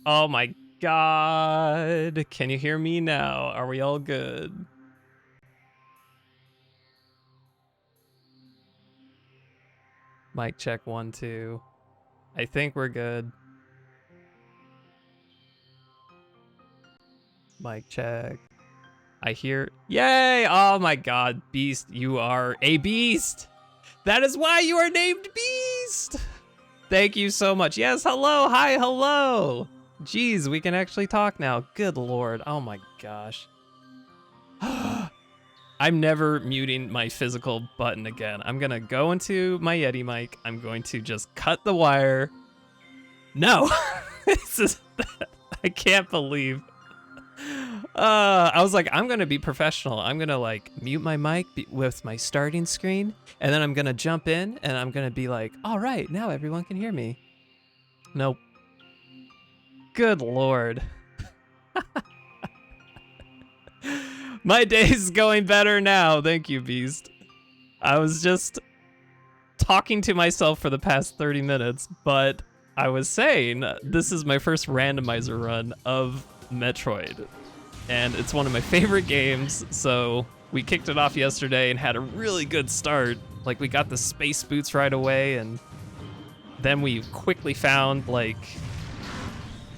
Oh my God. Can you hear me now? Are we all good? Mic check 1, 2. I think we're good. Mic check. I hear, yay! Oh my God, Beast, you are a beast! That is why you are named Beast! Thank you so much. Yes, hello, hi, hello! Jeez, we can actually talk now. Good Lord, oh my gosh. I'm never muting my physical button again. I'm gonna go into my Yeti mic. I'm going to just cut the wire. No, this is, I can't believe. I was like, I'm gonna be professional. I'm gonna like mute my mic with my starting screen, and then I'm gonna jump in and I'm gonna be like, all right, now everyone can hear me. Nope. Good Lord. My day's going better now. Thank you, Beast. I was just talking to myself for the past 30 minutes, but I was saying this is my first randomizer run of Metroid. And it's one of my favorite games, so we kicked it off yesterday and had a really good start. Like, we got the space boots right away, and then we quickly found, like,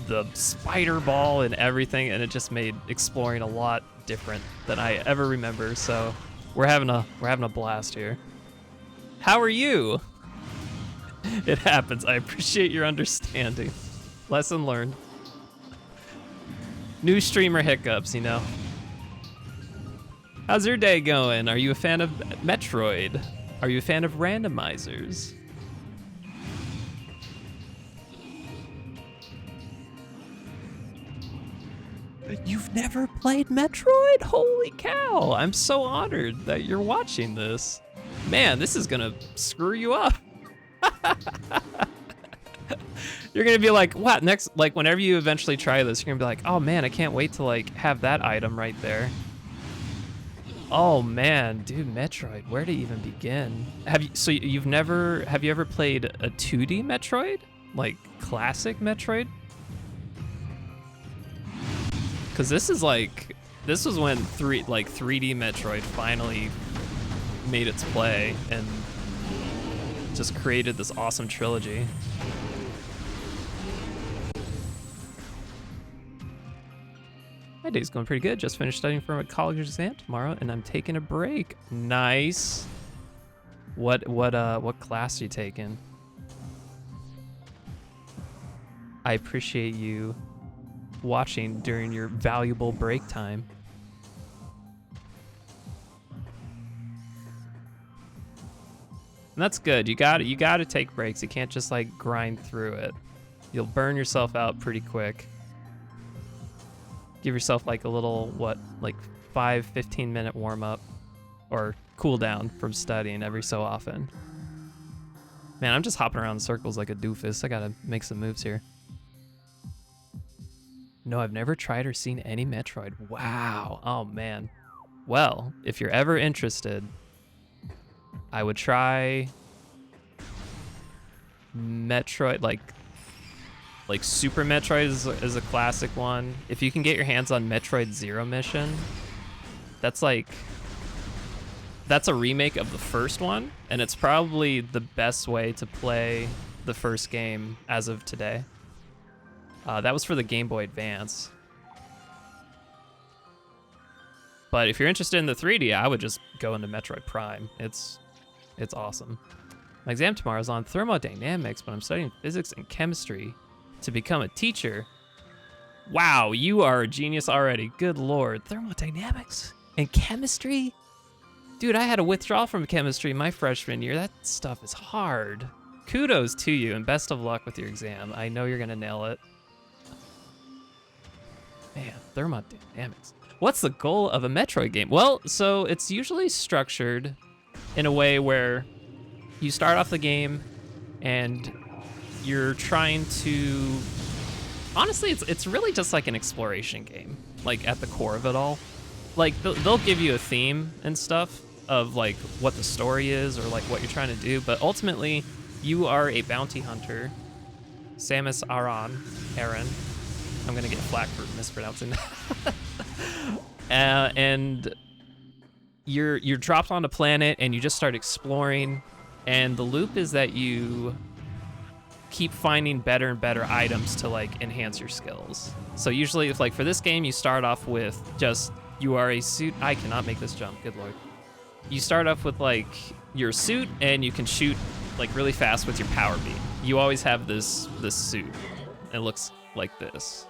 the spider ball and everything, and it just made exploring a lot different than I ever remember, so we're having a blast here. How are you? It happens. I appreciate your understanding. Lesson learned. New streamer hiccups, you know. How's your day going? Are you a fan of Metroid? Are you a fan of randomizers? You've never played Metroid? Holy cow! I'm so honored that you're watching this. Man, this is gonna screw you up. You're gonna be like, what, next, like whenever you eventually try this, you're gonna be like, oh man, I can't wait to like have that item right there. Oh man, dude, Metroid, where to even begin? Have you ever played a 2D Metroid? Like classic Metroid? Cause this was when 3D Metroid finally made its play and just created this awesome trilogy. My day's going pretty good. Just finished studying for a college exam tomorrow, and I'm taking a break. Nice. What class are you taking? I appreciate you watching during your valuable break time. And that's good. You got to take breaks. You can't just like grind through it. You'll burn yourself out pretty quick. Give yourself like a little, 15 minute warm up or cool down from studying every so often. Man, I'm just hopping around in circles like a doofus. I gotta make some moves here. No, I've never tried or seen any Metroid. Wow. Oh man. Well, if you're ever interested, I would try Metroid, like Super Metroid is a classic one. If you can get your hands on Metroid Zero Mission, that's a remake of the first one, and it's probably the best way to play the first game as of today. That was for the Game Boy Advance. But if you're interested in the 3D, I would just go into Metroid Prime. It's awesome. My exam tomorrow is on thermodynamics, but I'm studying physics and chemistry to become a teacher. Wow, you are a genius already. Good Lord. Thermodynamics and chemistry? Dude, I had a withdrawal from chemistry my freshman year. That stuff is hard. Kudos to you and best of luck with your exam. I know you're gonna nail it. Man, thermodynamics. What's the goal of a Metroid game? Well, so it's usually structured in a way where you start off the game and you're trying to, honestly, it's really just like an exploration game, like at the core of it all. Like they'll give you a theme and stuff of like what the story is or like what you're trying to do, but ultimately you are a bounty hunter, Samus Aran, I'm gonna get flack for mispronouncing that. And you're dropped on a planet and you just start exploring. And the loop is that you keep finding better and better items to like enhance your skills. So usually, if like for this game, you start off with just, you are a suit. I cannot make this jump, good lord. You start off with like your suit and you can shoot like really fast with your power beam. You always have this suit. It looks like this.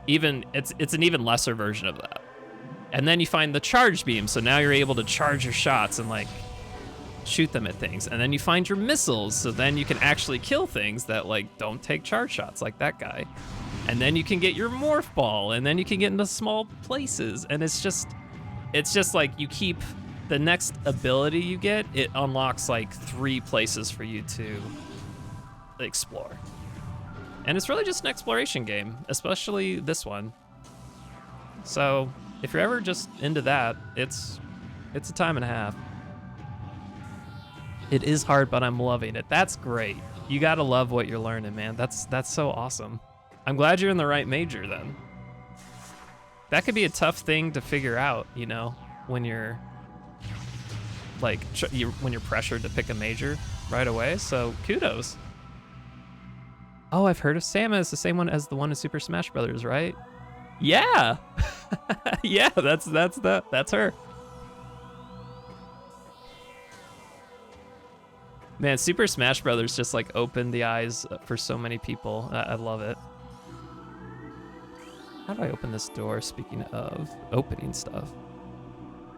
Even it's an even lesser version of that. And then you find the charge beam, so now you're able to charge your shots and like shoot them at things. And then you find your missiles, so then you can actually kill things that like don't take charge shots, like that guy. And then you can get your morph ball, and then you can get into small places. And it's just like you keep the next ability you get, it unlocks like 3 places for you to explore. And it's really just an exploration game, especially this one. So if you're ever just into that, it's a time and a half. It is hard, but I'm loving it. That's great. You gotta love what you're learning, man. That's so awesome. I'm glad you're in the right major then. That could be a tough thing to figure out, you know, when you're like when you're pressured to pick a major right away. So kudos. Oh, I've heard of Samus, the same one as the one in Super Smash Brothers, right? Yeah. Yeah, that's her. Man, Super Smash Brothers just like opened the eyes for so many people. I love it. How do I open this door? Speaking of opening stuff.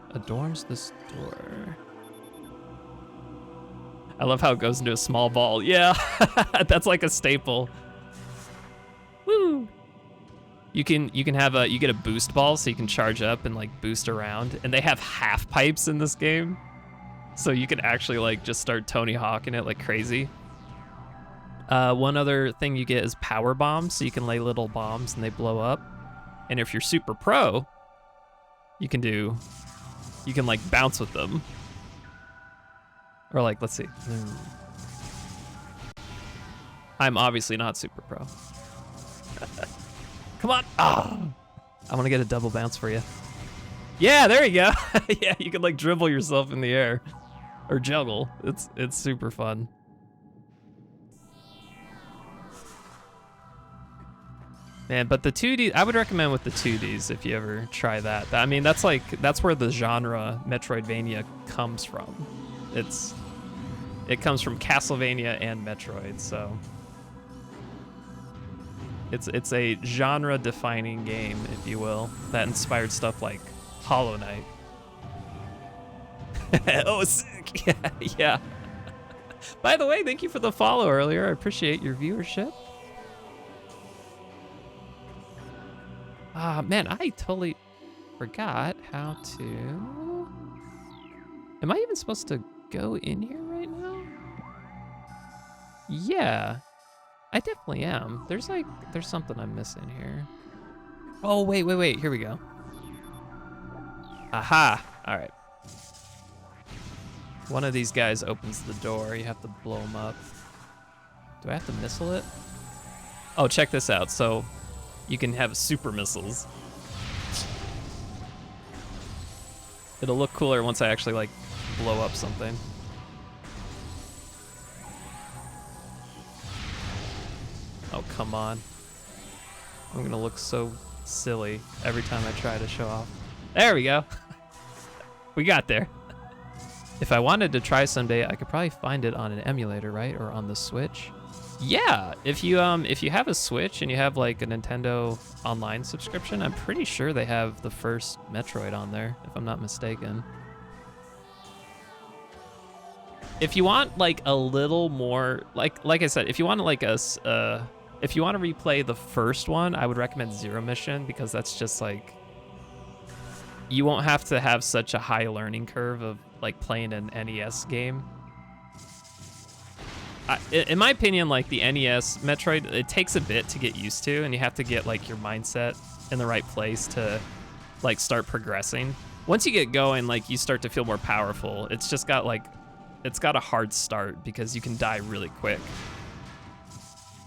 Adorns this door. I love how it goes into a small ball. Yeah, that's like a staple. Woo! You get a boost ball, so you can charge up and like boost around. And they have half pipes in this game, so you can actually like just start Tony Hawking it like crazy. One other thing you get is power bombs, so you can lay little bombs and they blow up. And if you're super pro, you can like bounce with them. Or like, let's see. I'm obviously not super pro. Come on. Oh, I want to get a double bounce for you. Yeah, there you go. Yeah, you can like dribble yourself in the air or juggle. It's super fun. Man, but the 2D, I would recommend with the 2Ds if you ever try that. I mean, that's where the genre Metroidvania comes from. It comes from Castlevania and Metroid, so it's a genre-defining game, if you will, that inspired stuff like Hollow Knight. Oh, sick! Yeah. By the way, thank you for the follow earlier. I appreciate your viewership. Man, I totally forgot how to... Am I even supposed to go in here right now? Yeah, I definitely am. There's something I'm missing here. Oh, wait. Here we go. Aha, all right. One of these guys opens the door. You have to blow him up. Do I have to missile it? Oh, check this out. So you can have super missiles. It'll look cooler once I actually like blow up something. Oh, come on. I'm gonna look so silly every time I try to show off. There we go. We got there. If I wanted to try someday, I could probably find it on an emulator, right? Or on the Switch. Yeah, if you have a Switch and you have like a Nintendo Online subscription, I'm pretty sure they have the first Metroid on there, if I'm not mistaken. If you want like a little more, like I said, if you want like if you want to replay the first one, I would recommend Zero Mission, because that's just like, you won't have to have such a high learning curve of like playing an NES game. In my opinion, like the NES Metroid, it takes a bit to get used to, and you have to get like your mindset in the right place to like start progressing. Once you get going, like you start to feel more powerful. It's just got like, it's got a hard start because you can die really quick.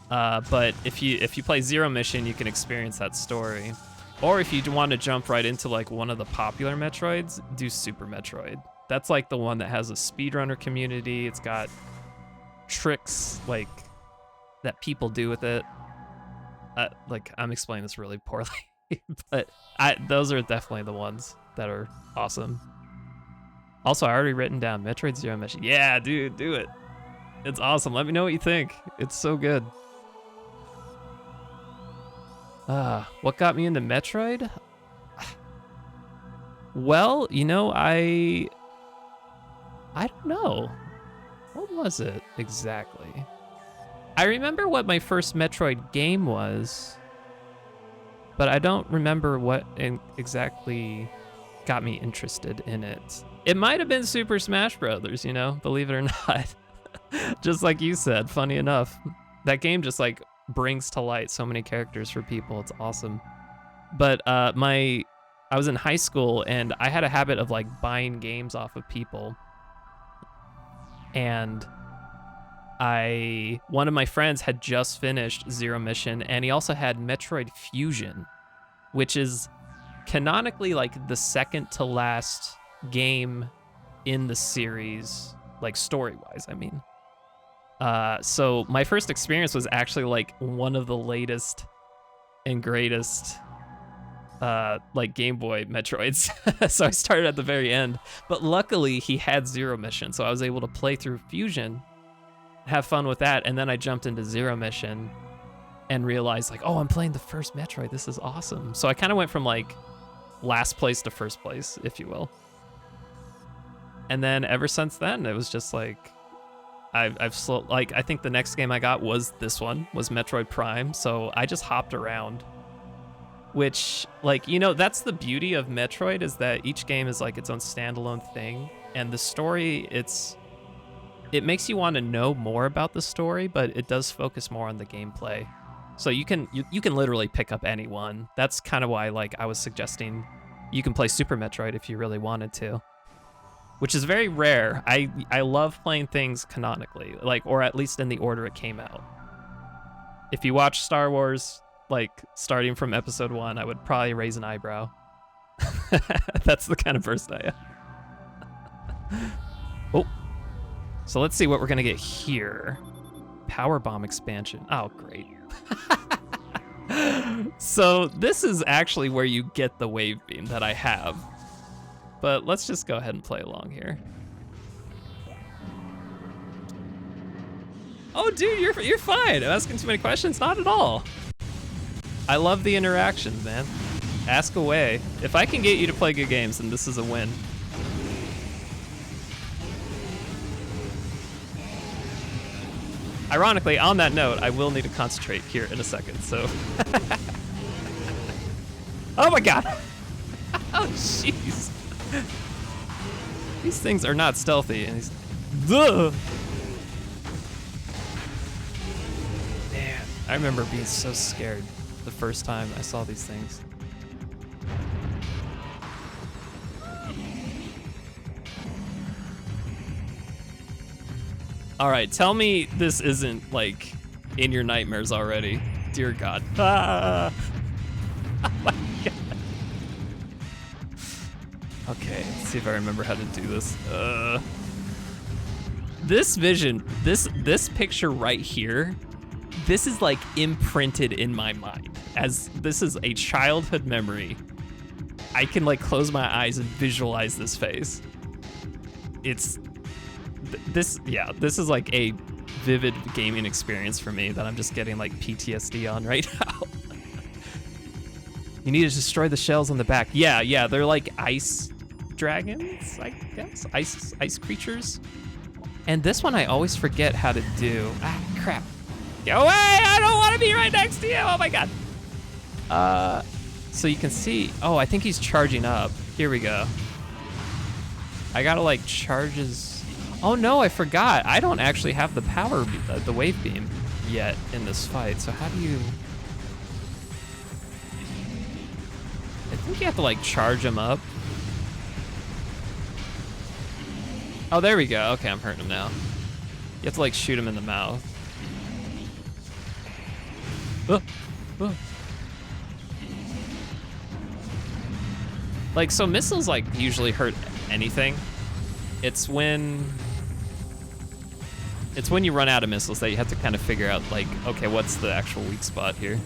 But if you play Zero Mission, you can experience that story. Or if you want to jump right into like one of the popular Metroids, do Super Metroid. That's like the one that has a speedrunner community. It's got tricks like that people do with it. Like I'm explaining this really poorly, but those are definitely the ones that are awesome. Also, I already written down Metroid Zero Mission. Yeah, dude, do it. It's awesome. Let me know what you think. It's so good. What got me into Metroid? Well, you know, I don't know. What was it exactly? I remember what my first Metroid game was, but I don't remember what exactly got me interested in it. It might have been Super Smash Brothers, you know, believe it or not. Just like you said, funny enough. That game just like brings to light so many characters for people. It's awesome. But I was in high school and I had a habit of like buying games off of people. And one of my friends had just finished Zero Mission, and he also had Metroid Fusion, which is canonically like the second to last game in the series, like story-wise, I mean. So my first experience was actually like one of the latest and greatest like Game Boy Metroids. So I started at the very end, but luckily he had Zero Mission, so I was able to play through Fusion, have fun with that, and then I jumped into Zero Mission and realized like, oh, I'm playing the first Metroid, this is awesome. So I kind of went from like last place to first place, if you will. And then ever since then, it was just like, I've slow, like, I think the next game I got was this one, was Metroid Prime. So I just hopped around, which, like, you know, that's the beauty of Metroid, is that each game is like its own standalone thing. And the story, it makes you want to know more about the story, but it does focus more on the gameplay. So you can literally pick up any one. That's kind of why, like, I was suggesting you can play Super Metroid if you really wanted to, which is very rare. I love playing things canonically, like, or at least in the order it came out. If you watch Star Wars, like, starting from episode 1, I would probably raise an eyebrow. That's the kind of person I am. Oh, so let's see what we're gonna get here. Power Bomb expansion. Oh, great. So this is actually where you get the wave beam that I have. But let's just go ahead and play along here. Oh, dude, you're fine. I'm asking too many questions? Not at all. I love the interactions, man. Ask away. If I can get you to play good games, then this is a win. Ironically, on that note, I will need to concentrate here in a second, so. Oh my god! Oh, jeez. These things are not stealthy, and these. Duh! Man, I remember being so scared the first time I saw these things. All right, tell me this isn't like in your nightmares already. Dear God. Ah! Oh my God. Okay, let's see if I remember how to do this. This vision, this picture right here, this is like imprinted in my mind, as this is a childhood memory. I can like close my eyes and visualize this face. It's this is like a vivid gaming experience for me that I'm just getting like PTSD on right now. You need to destroy the shells on the back. Yeah, they're like ice dragons, I guess, ice creatures. And this one I always forget how to do. Ah, crap. Go away, I don't want to be right next to you, oh my God. So you can see, oh, I think he's charging up. Here we go. I gotta like charge his, oh no, I forgot. I don't actually have the power, the wave beam yet in this fight. So how do you, I think you have to like charge him up. Oh, there we go. Okay, I'm hurting him now. You have to like shoot him in the mouth. Uh, uh. Like, so missiles, like, usually hurt anything. It's when you run out of missiles that you have to kind of figure out, like, okay, what's the actual weak spot here?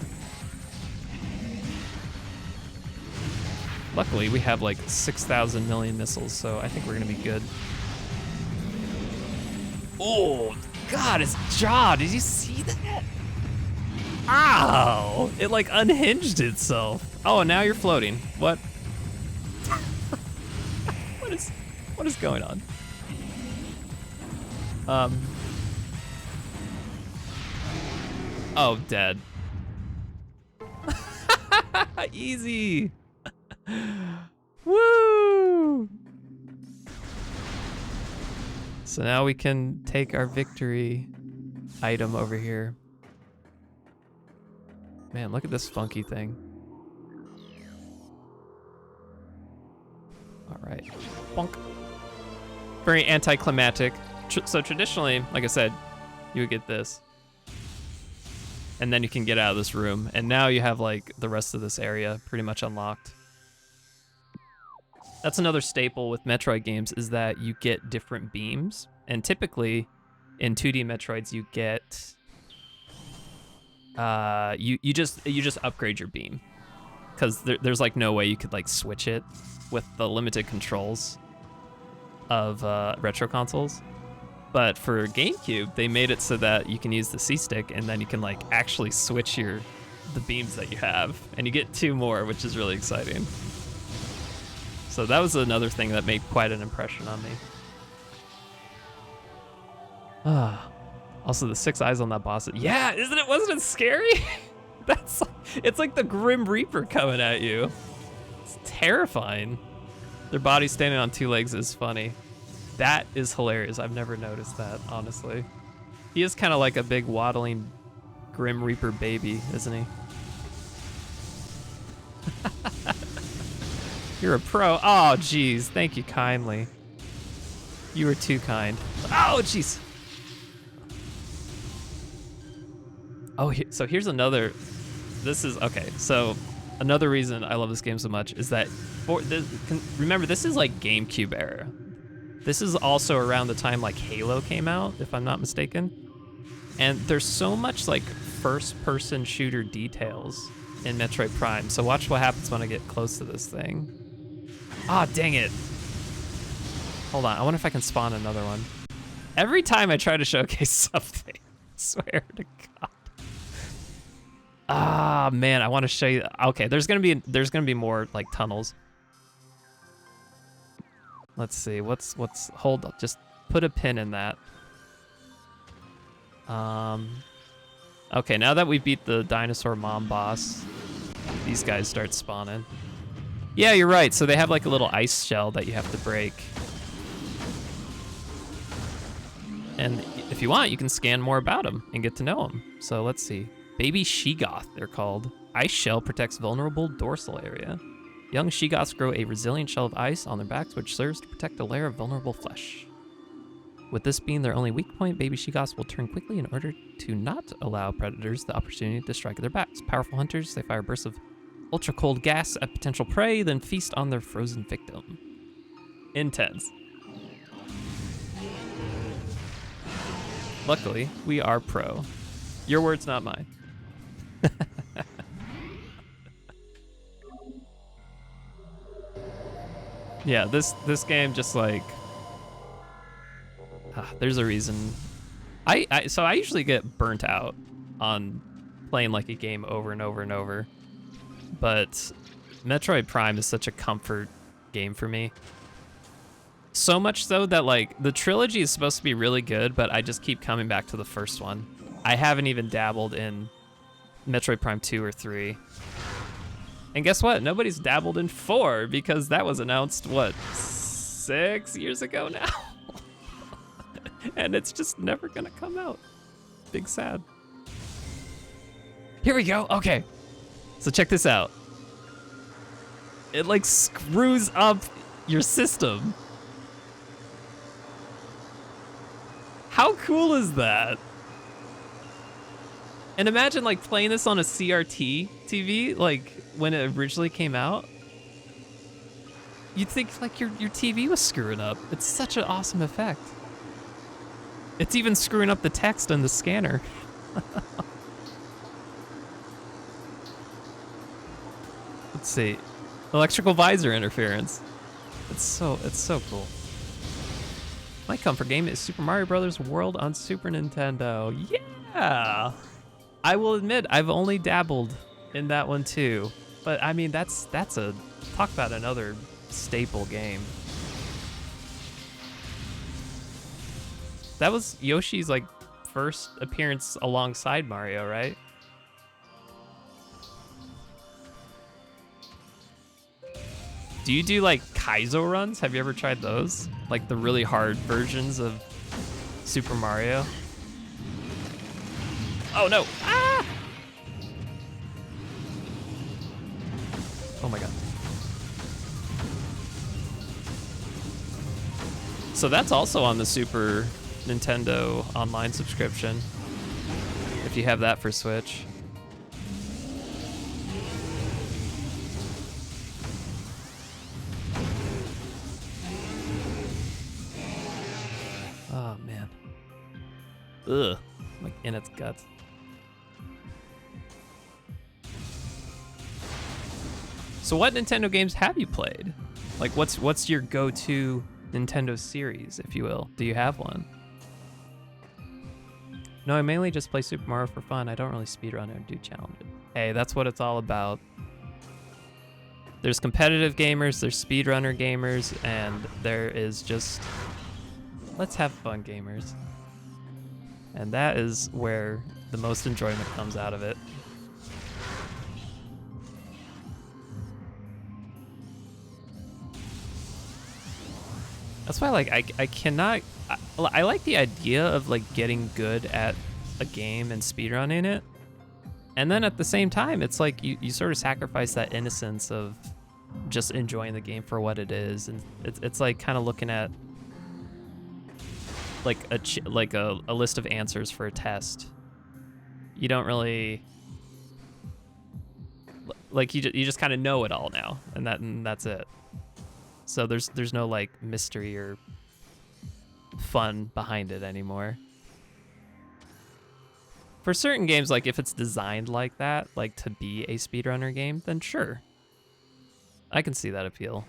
Luckily, we have like 6,000 million missiles, so I think we're gonna be good. Oh, God, his jaw, did you see that? Ow, it like unhinged itself. Oh, now you're floating. What? What is going on? Oh, dead. Easy. Woo! So now we can take our victory item over here. Man, look at this funky thing. All right, bonk. Very anticlimactic. So traditionally, like I said, you would get this. And then you can get out of this room. And now you have like the rest of this area pretty much unlocked. That's another staple with Metroid games is that you get different beams. And typically in 2D Metroids, you get, you just upgrade your beam. Cause there's like no way you could like switch it with the limited controls of retro consoles. But for GameCube, they made it so that you can use the C-stick and then you can like actually switch the beams that you have, and you get 2 more, which is really exciting. So that was another thing that made quite an impression on me. Also the 6 eyes on that boss. Yeah, wasn't it scary? It's like the Grim Reaper coming at you. It's terrifying. Their body standing on 2 legs is funny. That is hilarious. I've never noticed that, honestly. He is kind of like a big waddling Grim Reaper baby, isn't he? You're a pro. Oh, geez. Thank you kindly. You were too kind. Oh, jeez. Oh, so here's another. This is okay. So another reason I love this game so much is that remember, this is like GameCube era. This is also around the time like Halo came out, if I'm not mistaken. And there's so much like first-person shooter details in Metroid Prime. So watch what happens when I get close to this thing. Ah, dang it. Hold on, I wonder if I can spawn another one. Every time I try to showcase something, I swear to God. Ah, man, I want to show you. Okay, there's gonna be more like tunnels. Let's see, hold up, just put a pin in that. Okay, now that we beat the dinosaur mom boss, these guys start spawning. Yeah, you're right, so they have like a little ice shell that you have to break. And if you want, you can scan more about them and get to know them. So let's see, Baby Shegoth, they're called. Ice shell protects vulnerable dorsal area. Young Shegoths grow a resilient shell of ice on their backs, which serves to protect a layer of vulnerable flesh. With this being their only weak point, baby Shegoths will turn quickly in order to not allow predators the opportunity to strike their backs. Powerful hunters, they fire bursts of ultra-cold gas at potential prey, then feast on their frozen victim. Intense. Luckily, we are pro. Your words, not mine. Yeah, this game just like, there's a reason. So I usually get burnt out on playing like a game over and over and over, but Metroid Prime is such a comfort game for me. So much so that like the trilogy is supposed to be really good, but I just keep coming back to the first one. I haven't even dabbled in Metroid Prime 2 or 3. And guess what? Nobody's dabbled in 4 because that was announced, what, 6 years ago now? And it's just never gonna come out. Big sad. Here we go. Okay. So check this out. It like screws up your system. How cool is that? And imagine like playing this on a CRT TV, like when it originally came out. You'd think like your TV was screwing up. It's such an awesome effect. It's even screwing up the text on the scanner. Let's see. Electrical visor interference. It's so cool. My comfort game is Super Mario Brothers World on Super Nintendo. Yeah! I will admit, I've only dabbled in that one too. But I mean, that's a, talk about another staple game. That was Yoshi's like first appearance alongside Mario, right? Do you do like Kaizo runs? Have you ever tried those? Like the really hard versions of Super Mario? Oh no! Ah! Oh my god. So that's also on the Super Nintendo online subscription, if you have that for Switch. Oh man. Ugh, like in its guts. So what Nintendo games have you played? Like what's your go-to Nintendo series, if you will? Do you have one? No, I mainly just play Super Mario for fun. I don't really speedrun or do challenges. Hey, that's what it's all about. There's competitive gamers, there's speedrunner gamers, and there is just let's have fun gamers. And that is where the most enjoyment comes out of it. That's why, like, I cannot. I like the idea of like getting good at a game and speedrunning it, and then at the same time, it's like you sort of sacrifice that innocence of just enjoying the game for what it is, and it's like kind of looking at like a list of answers for a test. You don't really like you just kind of know it all now, and that's it. So there's no like mystery or fun behind it anymore. For certain games, like if it's designed like that, like to be a speedrunner game, then sure. I can see that appeal.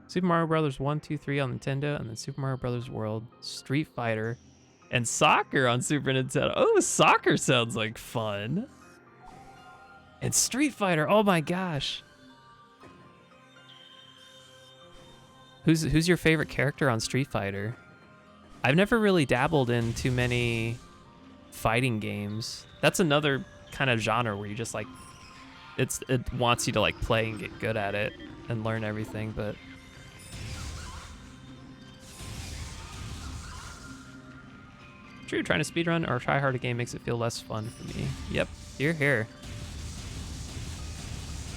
Super Mario Brothers 1, 2, 3 on Nintendo, and then Super Mario Brothers World, Street Fighter, and Soccer on Super Nintendo. Oh, Soccer sounds like fun. And Street Fighter, oh my gosh. Who's your favorite character on Street Fighter? I've never really dabbled in too many fighting games. That's another kind of genre where you just like, it wants you to like play and get good at it and learn everything, but true, trying to speedrun or try hard a game makes it feel less fun for me. Yep, you're here.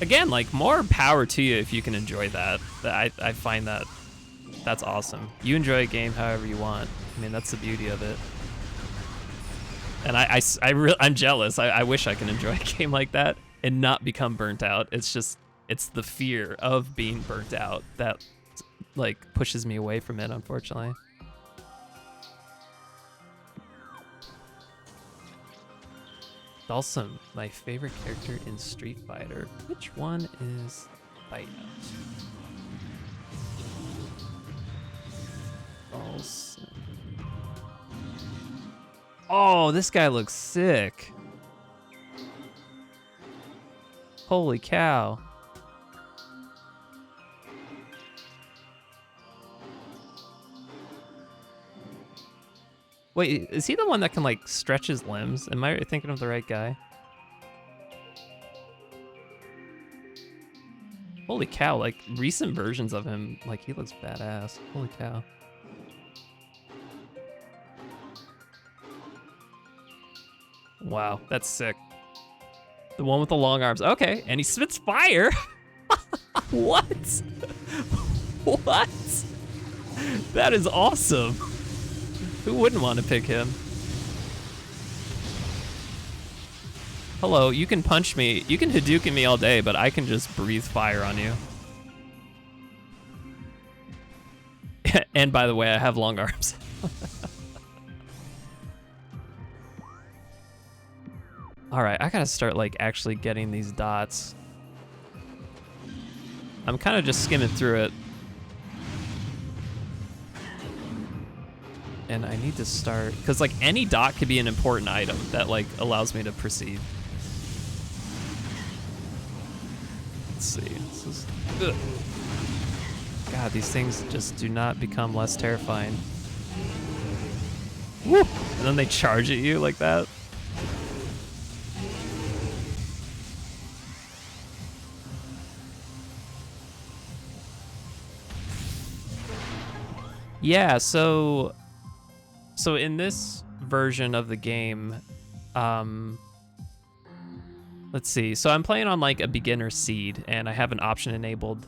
Again, like more power to you if you can enjoy that. I find that's awesome. You enjoy a game however you want. I mean, that's the beauty of it. And I'm jealous. I wish I could enjoy a game like that and not become burnt out. It's the fear of being burnt out that like pushes me away from it, unfortunately. Dhalsim, my favorite character in Street Fighter. Which one is Fight? Dhalsim. Oh, this guy looks sick. Holy cow. Wait, is he the one that can like stretch his limbs? Am I thinking of the right guy? Holy cow, like recent versions of him, like he looks badass. Holy cow. Wow, that's sick. The one with the long arms. Okay, and he spits fire. What? What? That is awesome. Who wouldn't want to pick him? Hello, you can punch me. You can Hadouken me all day, but I can just breathe fire on you. And by the way, I have long arms. All right, I gotta start like actually getting these dots. I'm kind of just skimming through it. And I need to start, because like any dot could be an important item that like allows me to proceed. Let's see, this is, ugh. God, these things just do not become less terrifying. Woo! And then they charge at you like that. Yeah, so in this version of the game, let's see. So I'm playing on like a beginner seed, and I have an option enabled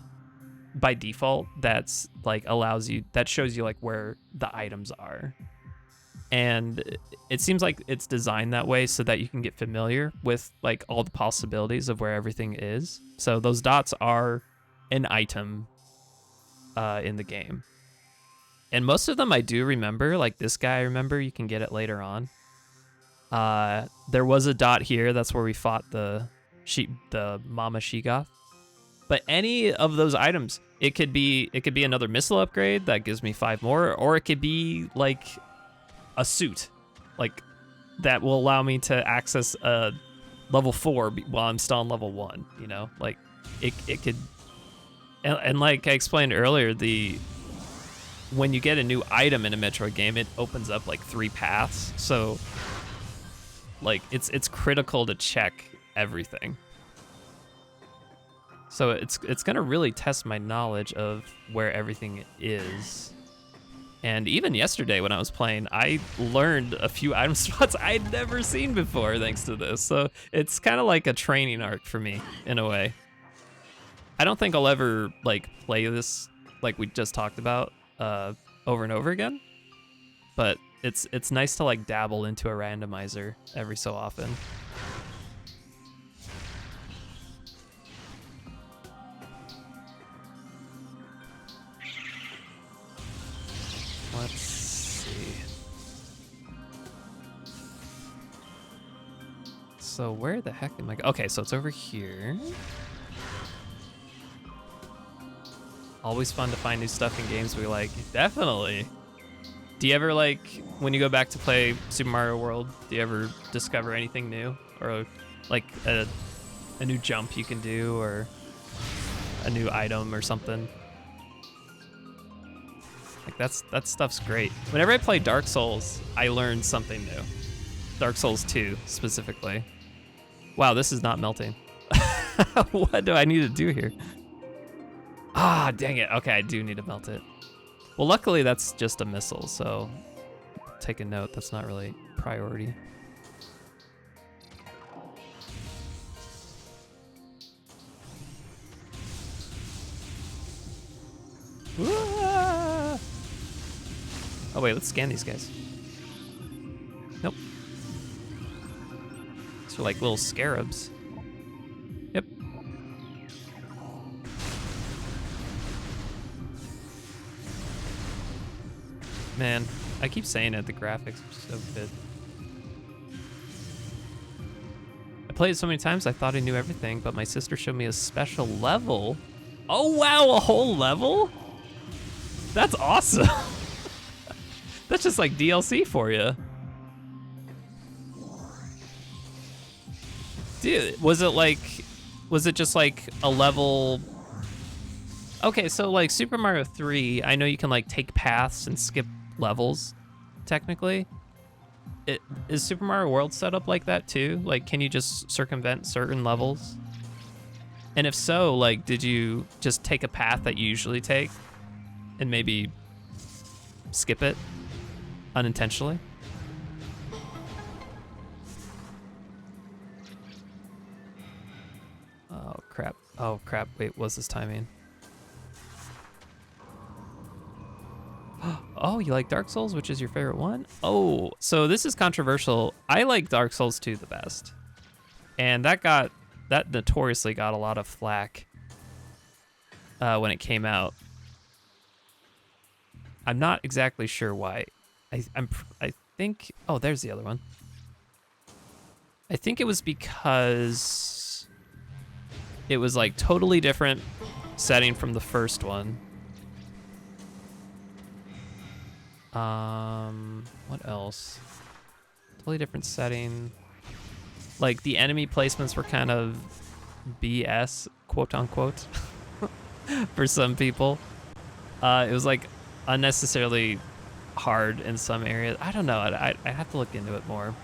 by default that's like allows you, that shows you like where the items are. And it seems like it's designed that way so that you can get familiar with like all the possibilities of where everything is. So those dots are an item in the game. And most of them I do remember, like this guy I remember, you can get it later on. There was a dot here, that's where we fought the Mama Sheegoth. But any of those items, it could be another missile upgrade that gives me 5 more, or it could be like a suit, like that will allow me to access a level 4 while I'm still on level 1, you know? Like it could, and like I explained earlier, when you get a new item in a Metroid game, it opens up like 3 paths. So like it's critical to check everything. So it's gonna really test my knowledge of where everything is. And even yesterday when I was playing, I learned a few item spots I'd never seen before thanks to this. So it's kind of like a training arc for me in a way. I don't think I'll ever like play this like we just talked about over and over again, but it's nice to like dabble into a randomizer every so often. Let's see. So where the heck am I? Okay, so it's over here. Always fun to find new stuff in games we like. Definitely. Do you ever like, when you go back to play Super Mario World, do you ever discover anything new? Or like a new jump you can do, or a new item or something? Like that stuff's great. Whenever I play Dark Souls, I learn something new. Dark Souls 2 specifically. Wow, this is not melting. What do I need to do here? Ah, dang it. Okay, I do need to melt it. Well, luckily that's just a missile, so take a note, that's not really priority. Ah! Oh wait, let's scan these guys. Nope. These are like little scarabs. Yep. Man, I keep saying it, the graphics are so good. I played it so many times I thought I knew everything, but my sister showed me a special level. Oh wow, a whole level? That's awesome. That's just like DLC for you. Dude, was it just like a level? Okay, so like Super Mario 3, I know you can like take paths and skip levels, technically. Is Super Mario World set up like that too? Like, can you just circumvent certain levels? And if so, like, did you just take a path that you usually take and maybe skip it unintentionally? Oh crap. Oh crap, wait, what's this timing? Oh, you like Dark Souls, which is your favorite one? Oh, so this is controversial. I like Dark Souls 2 the best. And that notoriously got a lot of flack when it came out. I'm not exactly sure why. I think, oh, there's the other one. I think it was because it was like totally different setting from the first one. What else? Totally different setting. Like the enemy placements were kind of BS, quote unquote, for some people. It was like unnecessarily hard in some areas. I don't know. I have to look into it more.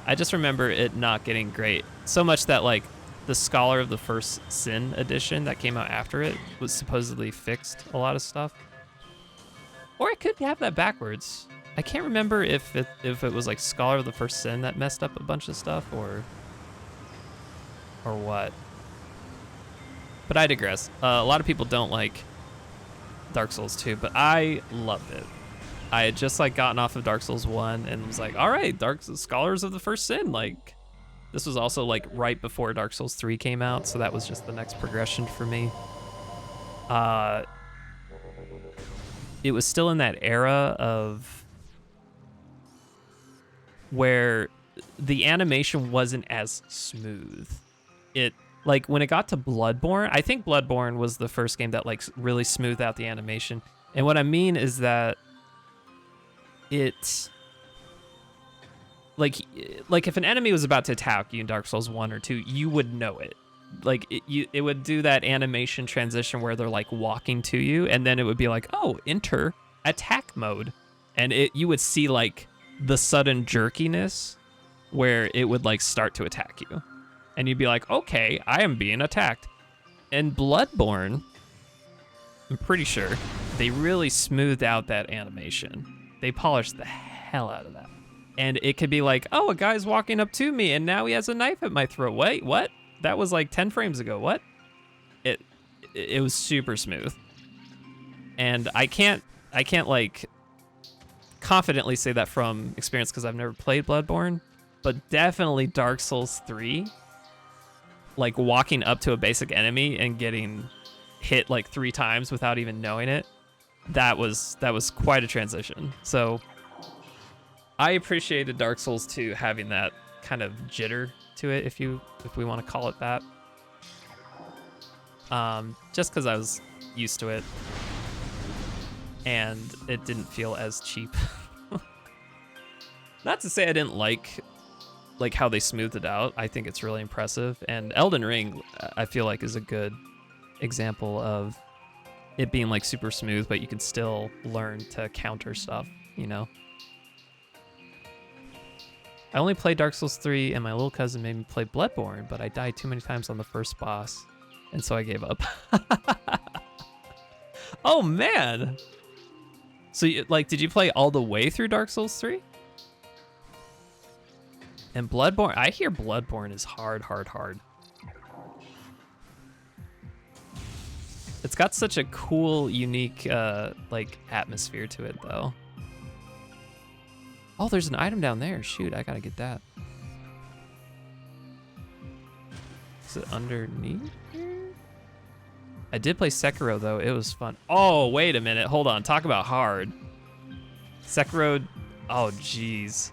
I just remember it not getting great. So much that like the Scholar of the First Sin edition that came out after it was supposedly fixed a lot of stuff. Or it could have that backwards. I can't remember if it was like Scholar of the First Sin that messed up a bunch of stuff or what. But I digress. A lot of people don't like Dark Souls 2, but I loved it. I had just like gotten off of Dark Souls 1 and was like, all right, Scholars of the First Sin. Like, this was also like right before Dark Souls 3 came out, so that was just the next progression for me. It was still in that era of where the animation wasn't as smooth. It, like, when it got to Bloodborne, I think Bloodborne was the first game that like really smoothed out the animation. And what I mean is that it, like if an enemy was about to attack you in Dark Souls 1 or 2, you would know it. Like it would do that animation transition where they're like walking to you, and then it would be like, oh, enter attack mode, and you would see like the sudden jerkiness where it would like start to attack you, and you'd be like, okay, I am being attacked. And Bloodborne, I'm pretty sure they really smoothed out that animation. They polished the hell out of that. And it could be like, oh, a guy's walking up to me and now he has a knife at my throat. Wait, what? That was like 10 frames ago. What? It was super smooth. And I can't like confidently say that from experience because I've never played Bloodborne, but definitely Dark Souls 3, like walking up to a basic enemy and getting hit like 3 times without even knowing it. That was quite a transition. So I appreciated Dark Souls 2 having that kind of jitter to it, if we want to call it that. Just because I was used to it and it didn't feel as cheap. Not to say I didn't like how they smoothed it out. I think it's really impressive. And Elden Ring, I feel like, is a good example of it being like super smooth, but you can still learn to counter stuff, you know? I only played Dark Souls 3 and my little cousin made me play Bloodborne, but I died too many times on the first boss, and so I gave up. Oh man! So did you play all the way through Dark Souls 3? And Bloodborne, I hear Bloodborne is hard. It's got such a cool, unique, like, atmosphere to it, though. Oh, there's an item down there. Shoot, I gotta get that. Is it underneath here? I did play Sekiro, though. It was fun. Oh, wait a minute. Hold on. Talk about hard. Sekiro, oh, jeez.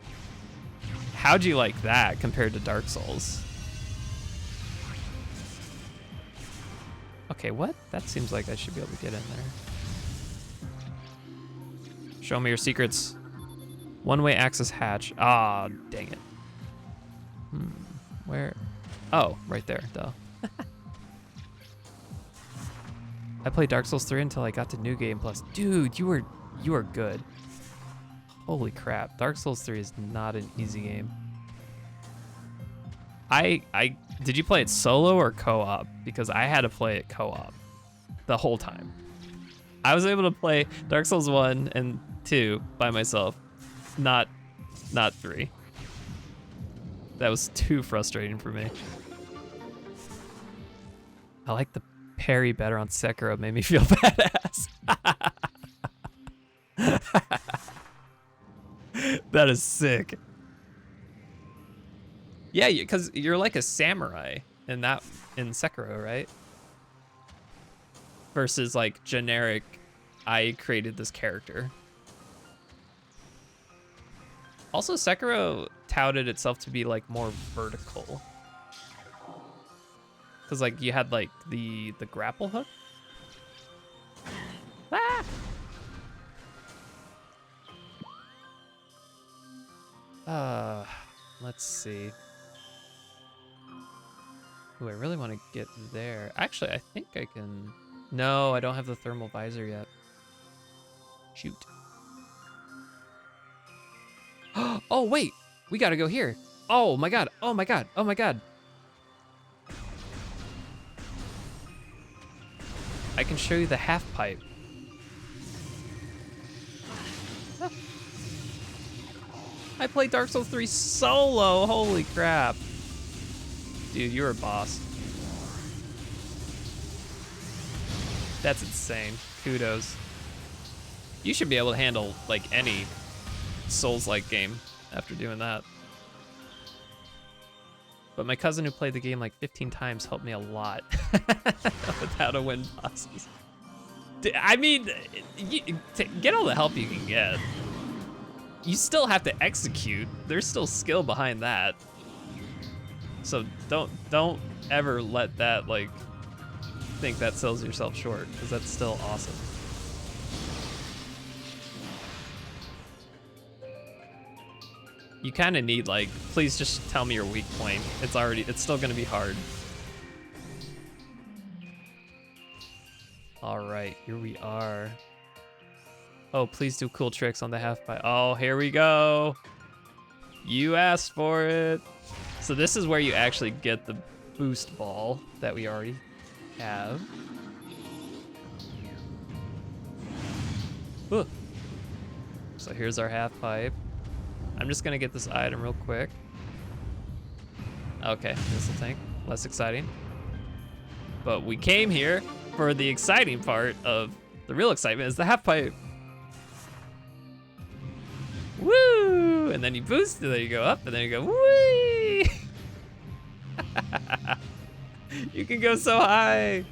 How'd you like that compared to Dark Souls? Okay, what? That seems like I should be able to get in there. Show me your secrets. One-way access hatch. Ah, dang it. Where? Oh, right there, duh. I played Dark Souls 3 until I got to New Game Plus. Dude, you are good. Holy crap. Dark Souls 3 is not an easy game. Did you play it solo or co-op? Because I had to play it co-op the whole time. I was able to play Dark Souls 1 and 2 by myself, not 3. That was too frustrating for me. I like the parry better on Sekiro. It made me feel badass. That is sick. Yeah, because you're like a samurai in Sekiro, right? Versus like generic, I created this character. Also, Sekiro touted itself to be like more vertical. Cause like you had like the grapple hook. Ah! Let's see. Ooh, I really want to get there. Actually, I think I can. No, I don't have the thermal visor yet. Shoot. Oh, wait. We gotta go here. Oh my god. Oh my god. Oh my god. I can show you the half pipe. I played Dark Souls 3 solo. Holy crap. Dude, you're a boss. That's insane. Kudos. You should be able to handle like any Souls-like game after doing that. But my cousin who played the game like 15 times helped me a lot with how to win bosses. I mean, get all the help you can get. You still have to execute. There's still skill behind that. So don't ever let that like think that sells yourself short, because that's still awesome. You kind of need like, please just tell me your weak point. It's still gonna be hard. All right, here we are. Oh, please do cool tricks on the half pipe. Oh, here we go. You asked for it. So this is where you actually get the boost ball that we already have. Ooh. So here's our half pipe. I'm just gonna get this item real quick. Okay, missile tank, less exciting. But we came here for the exciting part of the real excitement is the half pipe. Woo! And then you boost, and then you go up, and then you go whee! You can go so high.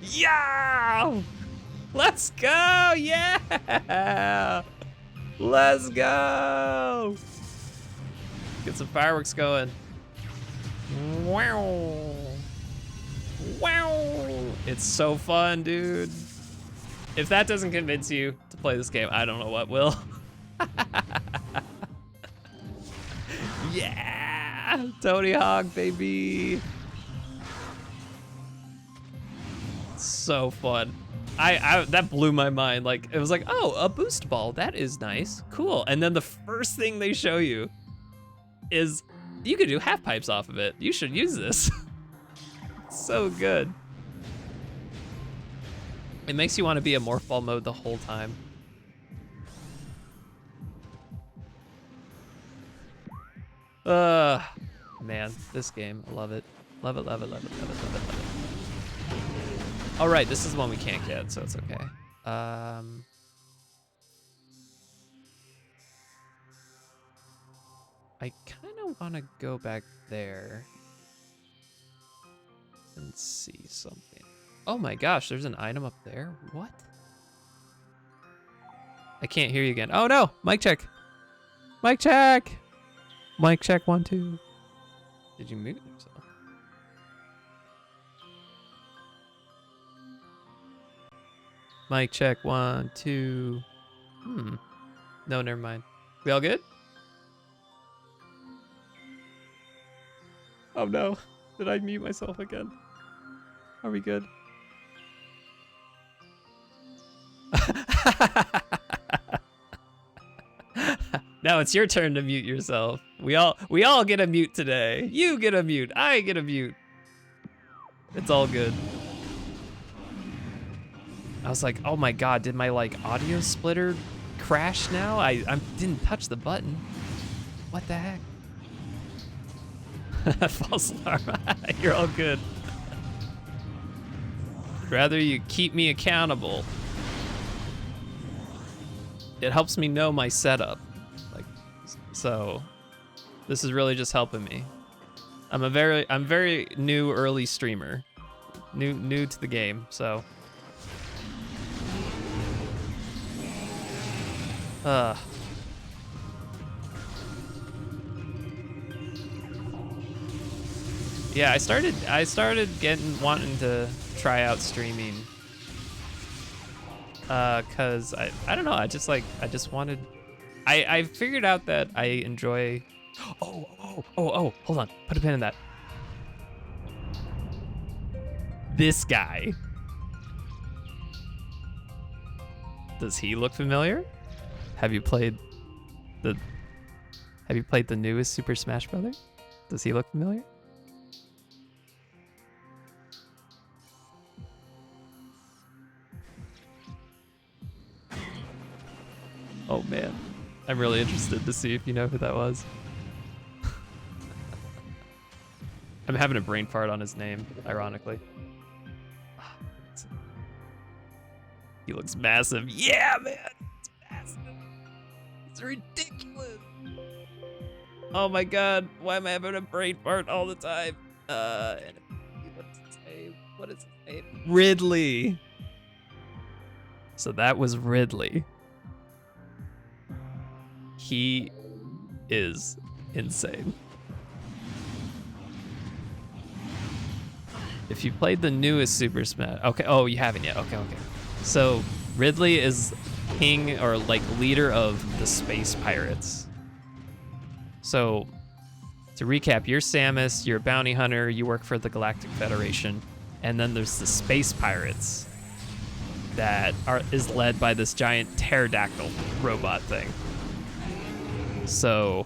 Yeah! Let's go! Yeah! Let's go! Get some fireworks going. Wow! Wow! It's so fun, dude. If that doesn't convince you to play this game, I don't know what will. Yeah! Tony Hawk, baby! So fun. That blew my mind. Like, it was like, oh, a boost ball. That is nice. Cool. And then the first thing they show you is you could do half pipes off of it. You should use this. So good. It makes you want to be in morphball mode the whole time. Man, this game, I love it. Love it, love it, love it, love it, love it, love it. All right, this is one we can't get, so it's okay. I kind of want to go back there and see something. Oh my gosh, there's an item up there. What? I can't hear you again. Oh no, mic check. Mic check. Mic check 1 2. Did you mute yourself? Mic check 1 2. No, never mind. We all good? Oh no, did I mute myself again? Are we good? Now it's your turn to mute yourself. We all get a mute today. You get a mute. I get a mute. It's all good. I was like, oh my god, did my like audio splitter crash now? I didn't touch the button. What the heck? False alarm. You're all good. Rather you keep me accountable. It helps me know my setup. Like, so This is really just helping me. I'm very new early streamer. New to the game, so. Yeah, I started wanting to try out streaming. Cause I don't know, I just wanted, I figured out that I enjoy, oh, hold on, put a pin in that. This guy. Does he look familiar? Have you played the newest Super Smash Brothers? Does he look familiar? Oh man, I'm really interested to see if you know who that was. I'm having a brain fart on his name, ironically. He looks massive. Yeah, man, it's massive. It's ridiculous. Oh my god, why am I having a brain fart all the time? What's his name? What is his name? Ridley. So that was Ridley. He is insane. If you played the newest Super Smash, okay. Oh, you haven't yet. Okay. So Ridley is king or like leader of the space pirates. So to recap, you're Samus, you're a bounty hunter, you work for the Galactic Federation, and then there's the space pirates that is led by this giant pterodactyl robot thing. So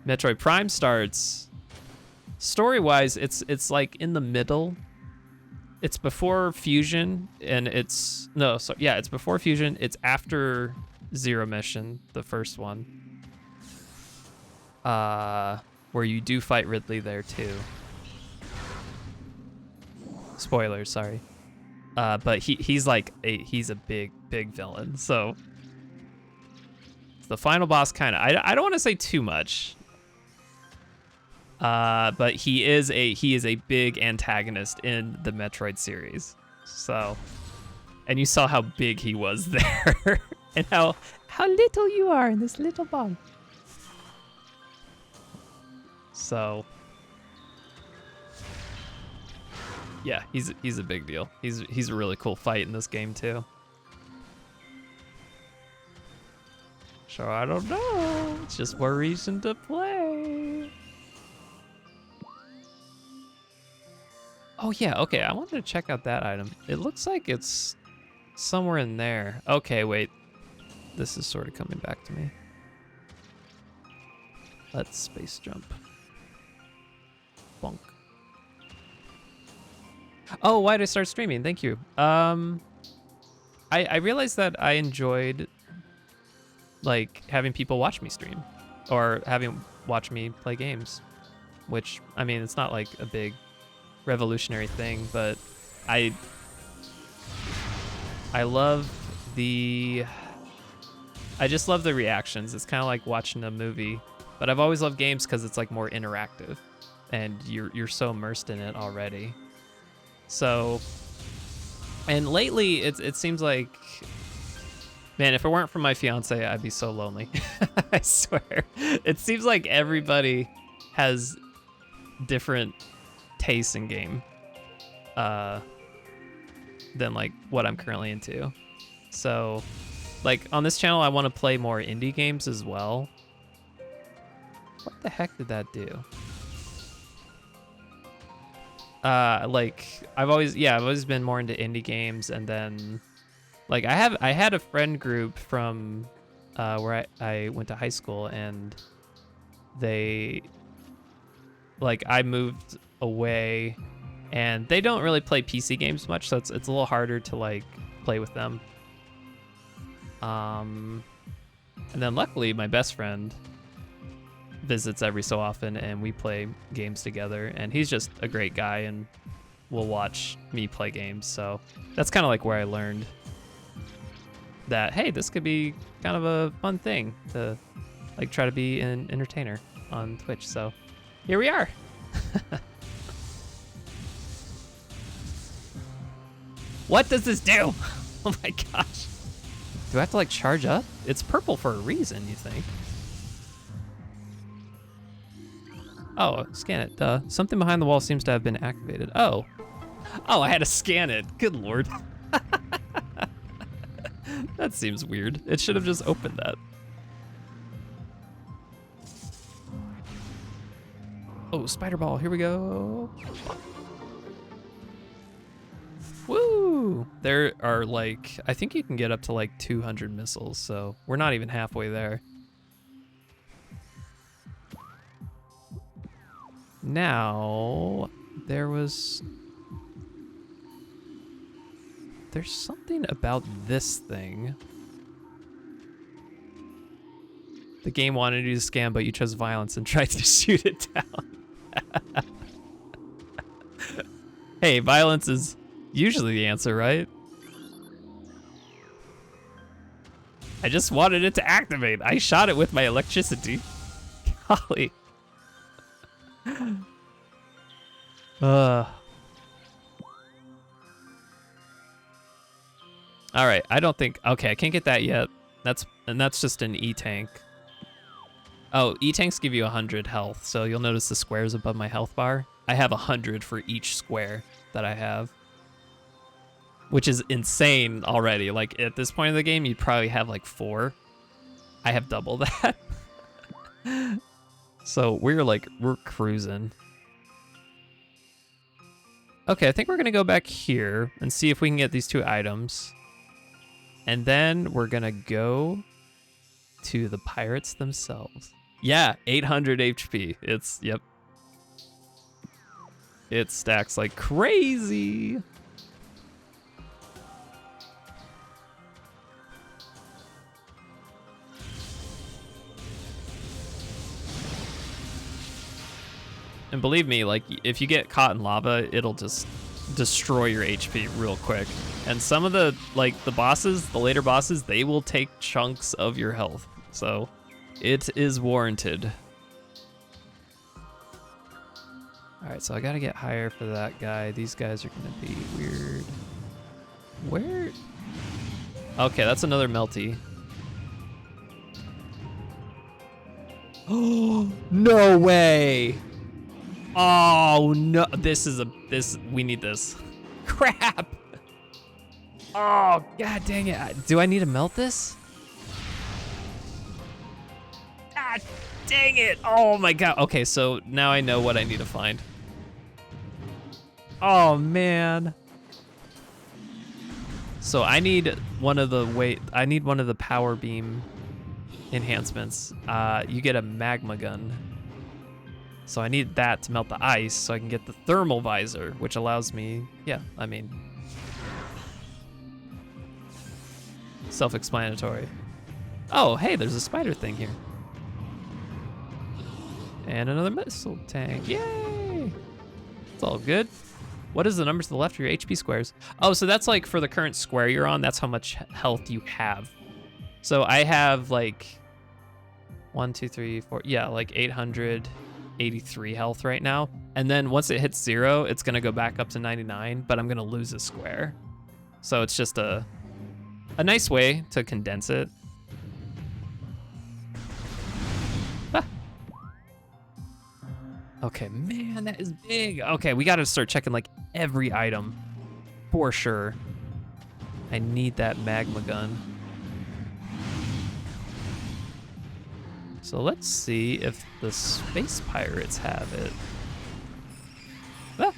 Metroid Prime starts, story-wise, it's like in the middle. It's before Fusion, and it's before Fusion. It's after Zero Mission, the first one, where you do fight Ridley there too. Spoilers, sorry. But he's a big villain. So the final boss kind of, I don't want to say too much. But he is a big antagonist in the Metroid series. So, and you saw how big he was there, and how little you are in this little ball. So, yeah, he's a big deal. He's a really cool fight in this game too. So I don't know. It's just more reason to play. Oh yeah, okay, I wanted to check out that item. It looks like it's somewhere in there. Okay, wait. This is sort of coming back to me. Let's space jump. Bonk. Oh, why did I start streaming? Thank you. I realized that I enjoyed like having people watch me stream or watch me play games, which, I mean, it's not like a big revolutionary thing, but I just love the reactions. It's kind of like watching a movie, but I've always loved games because it's like more interactive and you're so immersed in it already. So, and lately it seems like, man, if it weren't for my fiance, I'd be so lonely. I swear. It seems like everybody has different tastes in game than like what I'm currently into. So like on this channel, I want to play more indie games as well. What the heck did that do? Like I've always been more into indie games, and then like I had a friend group from where I went to high school, and they, like, I moved away and they don't really play PC games much, so it's a little harder to like play with them. And then luckily my best friend visits every so often and we play games together, and he's just a great guy and will watch me play games. So that's kind of like where I learned that, hey, this could be kind of a fun thing to like try to be an entertainer. on Twitch. So here we are. What does this do? Oh my gosh. Do I have to like charge up? It's purple for a reason, you think? Oh, scan it. Duh. Something behind the wall seems to have been activated. Oh. Oh, I had to scan it. Good lord. That seems weird. It should have just opened that. Oh, spider ball. Here we go. Woo! There are like, I think you can get up to like 200 missiles, so we're not even halfway there. Now, there's something about this thing. The game wanted you to scam, but you chose violence and tried to shoot it down. Hey, violence is usually the answer, right? I just wanted it to activate. I shot it with my electricity. Golly. All right, I don't think, okay, I can't get that yet. That's just an E-tank. Oh, E-tanks give you 100 health, so you'll notice the squares above my health bar. I have 100 for each square that I have, which is insane already. Like at this point in the game, you'd probably have like 4. I have double that. So we're cruising. Okay, I think we're gonna go back here and see if we can get these 2 items. And then we're gonna go to the pirates themselves. Yeah, 800 HP. Yep. It stacks like crazy. And believe me, like if you get caught in lava, it'll just destroy your HP real quick. And some of the bosses, the later bosses, they will take chunks of your health. So it is warranted. All right, so I gotta get higher for that guy. These guys are gonna be weird. Where? Okay, that's another melty. Oh, no way. Oh no, we need this. Crap. Oh, god dang it. Do I need to melt this? Ah, dang it. Oh my god. Okay, so now I know what I need to find. Oh man. So I need one of the power beam enhancements. You get a magma gun. So I need that to melt the ice so I can get the thermal visor, which allows me, self-explanatory. Oh, hey, there's a spider thing here. And another missile tank, yay! It's all good. What is the numbers to the left of your HP squares? Oh, so that's like for the current square you're on, that's how much health you have. So I have like 1, 2, 3, 4, like 883 health right now. And then once it hits 0, it's gonna go back up to 99, but I'm gonna lose a square. So it's just a nice way to condense it. Ah. Okay, man, that is big. Okay, we gotta start checking like every item for sure. I need that magma gun. So let's see if the space pirates have it. Ah.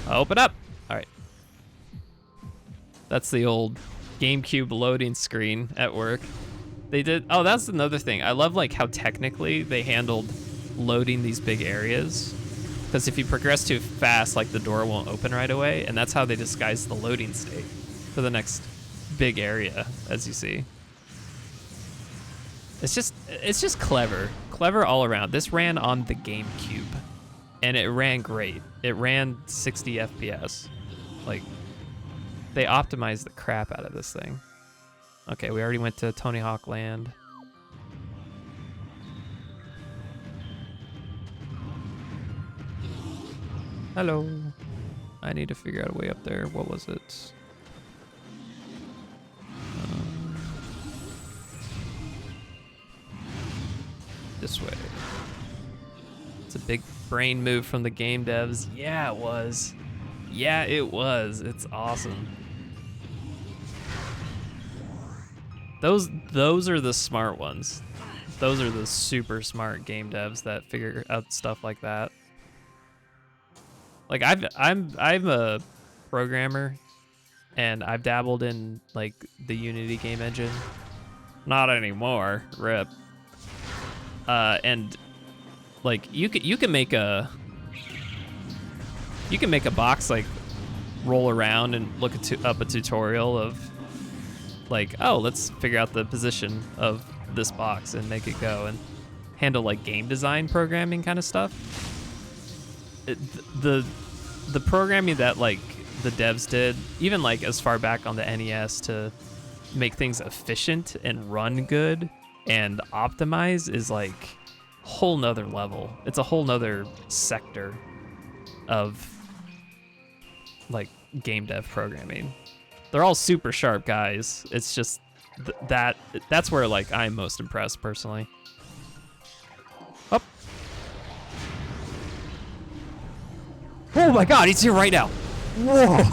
Open up. All right. That's the old GameCube loading screen at work. They did, oh, that's another thing. I love like how technically they handled loading these big areas. Because if you progress too fast, like the door won't open right away, and that's how they disguise the loading state for the next big area, as you see. It's just clever all around. This ran on the GameCube, and it ran great. It ran 60 FPS, like They optimized the crap out of this thing. Okay, we already went to Tony Hawk Land. Hello. I need to figure out a way up there. What was it? This way. It's a big brain move from the game devs. Yeah, it was. Yeah, it was. It's awesome. Those are the smart ones. Those are the super smart game devs that figure out stuff like that. Like I'm a programmer, and I've dabbled in like the Unity game engine. Not anymore, rip. And like you can make a box like roll around and look up a tutorial of like, oh, let's figure out the position of this box and make it go, and handle like game design programming kind of stuff. The programming that like the devs did, even like as far back on the NES to make things efficient and run good and optimize, is like a whole nother level. It's a whole nother sector of like game dev programming. They're all super sharp guys. It's just that's where like I'm most impressed personally. Up. Oh my god, he's here right now. Whoa.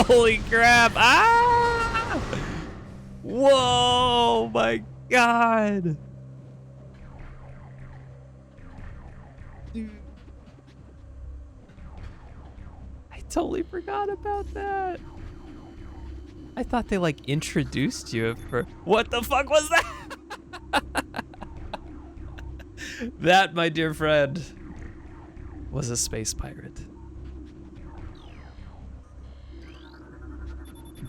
Holy crap. Ah! Whoa, my god. Dude. I totally forgot about that. I thought they like introduced you for what the fuck was that? That, my dear friend, was a space pirate.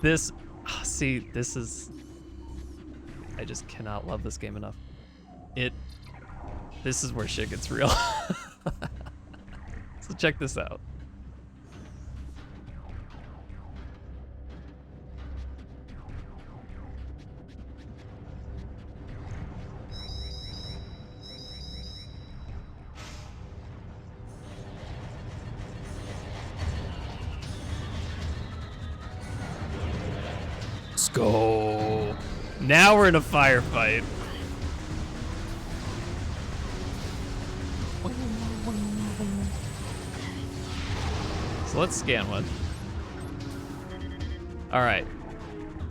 This, see, this is, I just cannot love this game enough. This is where shit gets real. So check this out. Let's go. Now we're in a firefight. So let's scan one. All right.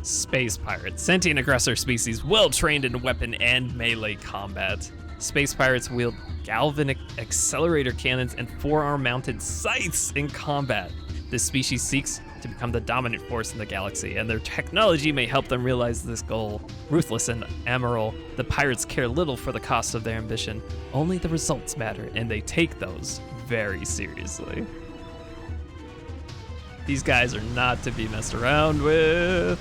Space pirates, sentient aggressor species, well trained in weapon and melee combat. Space pirates wield galvanic accelerator cannons and forearm-mounted sights in combat. This species seeks to become the dominant force in the galaxy, and their technology may help them realize this goal. Ruthless and amoral, the pirates care little for the cost of their ambition. Only the results matter, and they take those very seriously. These guys are not to be messed around with.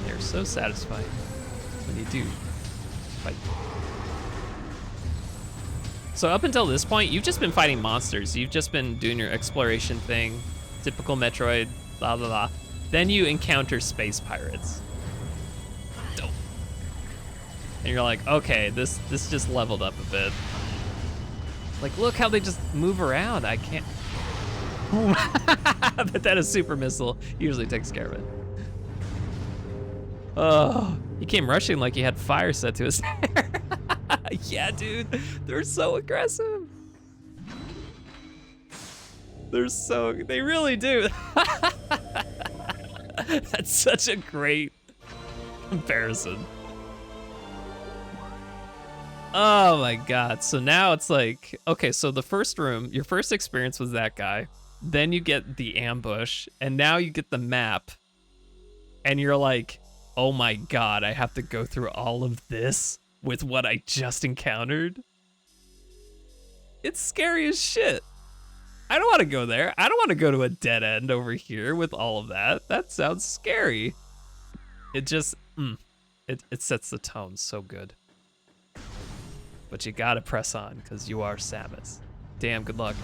They're so satisfying when you do fight. So up until this point, you've just been fighting monsters. You've just been doing your exploration thing, typical Metroid, blah, blah, blah. Then you encounter space pirates. Dope. And you're like, okay, this just leveled up a bit. Like, look how they just move around. I can't. But that is super missile usually takes care of it. Oh, he came rushing like he had fire set to his hair. Yeah, dude, they're so aggressive. They really do. That's such a great comparison. Oh my god. So now it's like, okay, so the first room, your first experience was that guy. Then you get the ambush, and now you get the map. And you're like, oh my god, I have to go through all of this with what I just encountered? It's scary as shit. I don't want to go there. I don't want to go to a dead end over here with all of that. That sounds scary. It just, it sets the tone so good. But you gotta press on, because you are Samus. Damn, good luck.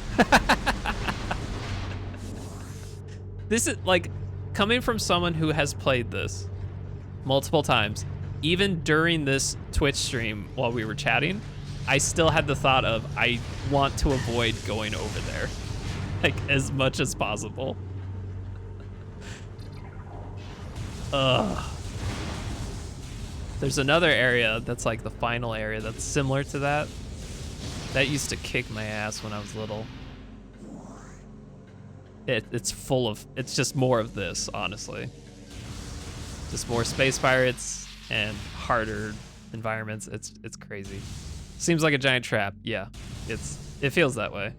This is like coming from someone who has played this multiple times. Even during this Twitch stream while we were chatting, I still had the thought of I want to avoid going over there, like as much as possible. Ugh. There's another area that's like the final area that's similar to that. That used to kick my ass when I was little. It's full of, it's just more of this, honestly. Just more space pirates and harder environments. It's crazy. Seems like a giant trap. Yeah, it feels that way.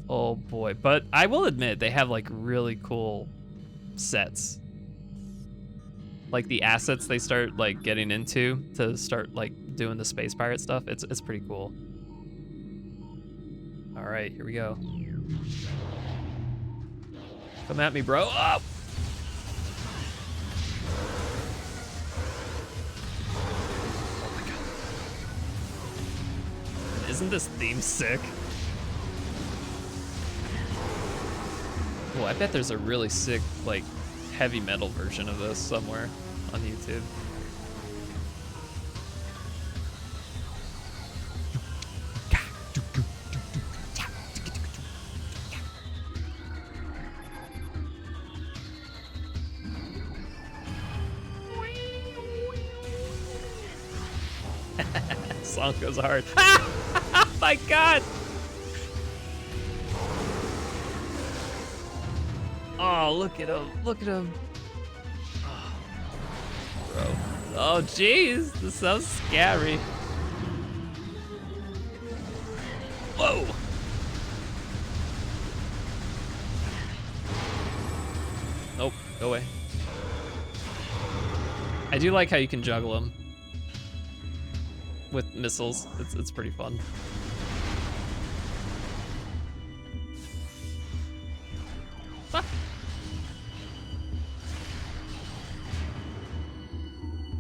Oh boy, but I will admit they have like really cool sets. Like the assets they start like getting into to start like doing the space pirate stuff. It's pretty cool. All right, here we go. Come at me, bro. Oh! Oh my god. Isn't this theme sick? Oh, I bet there's a really sick, like, heavy metal version of this somewhere on YouTube. Song goes hard. Oh my god! Oh, look at him. Look at him. Oh, bro. Oh, jeez. This sounds scary. Whoa. Nope. Go away. I do like how you can juggle them with missiles. It's pretty fun.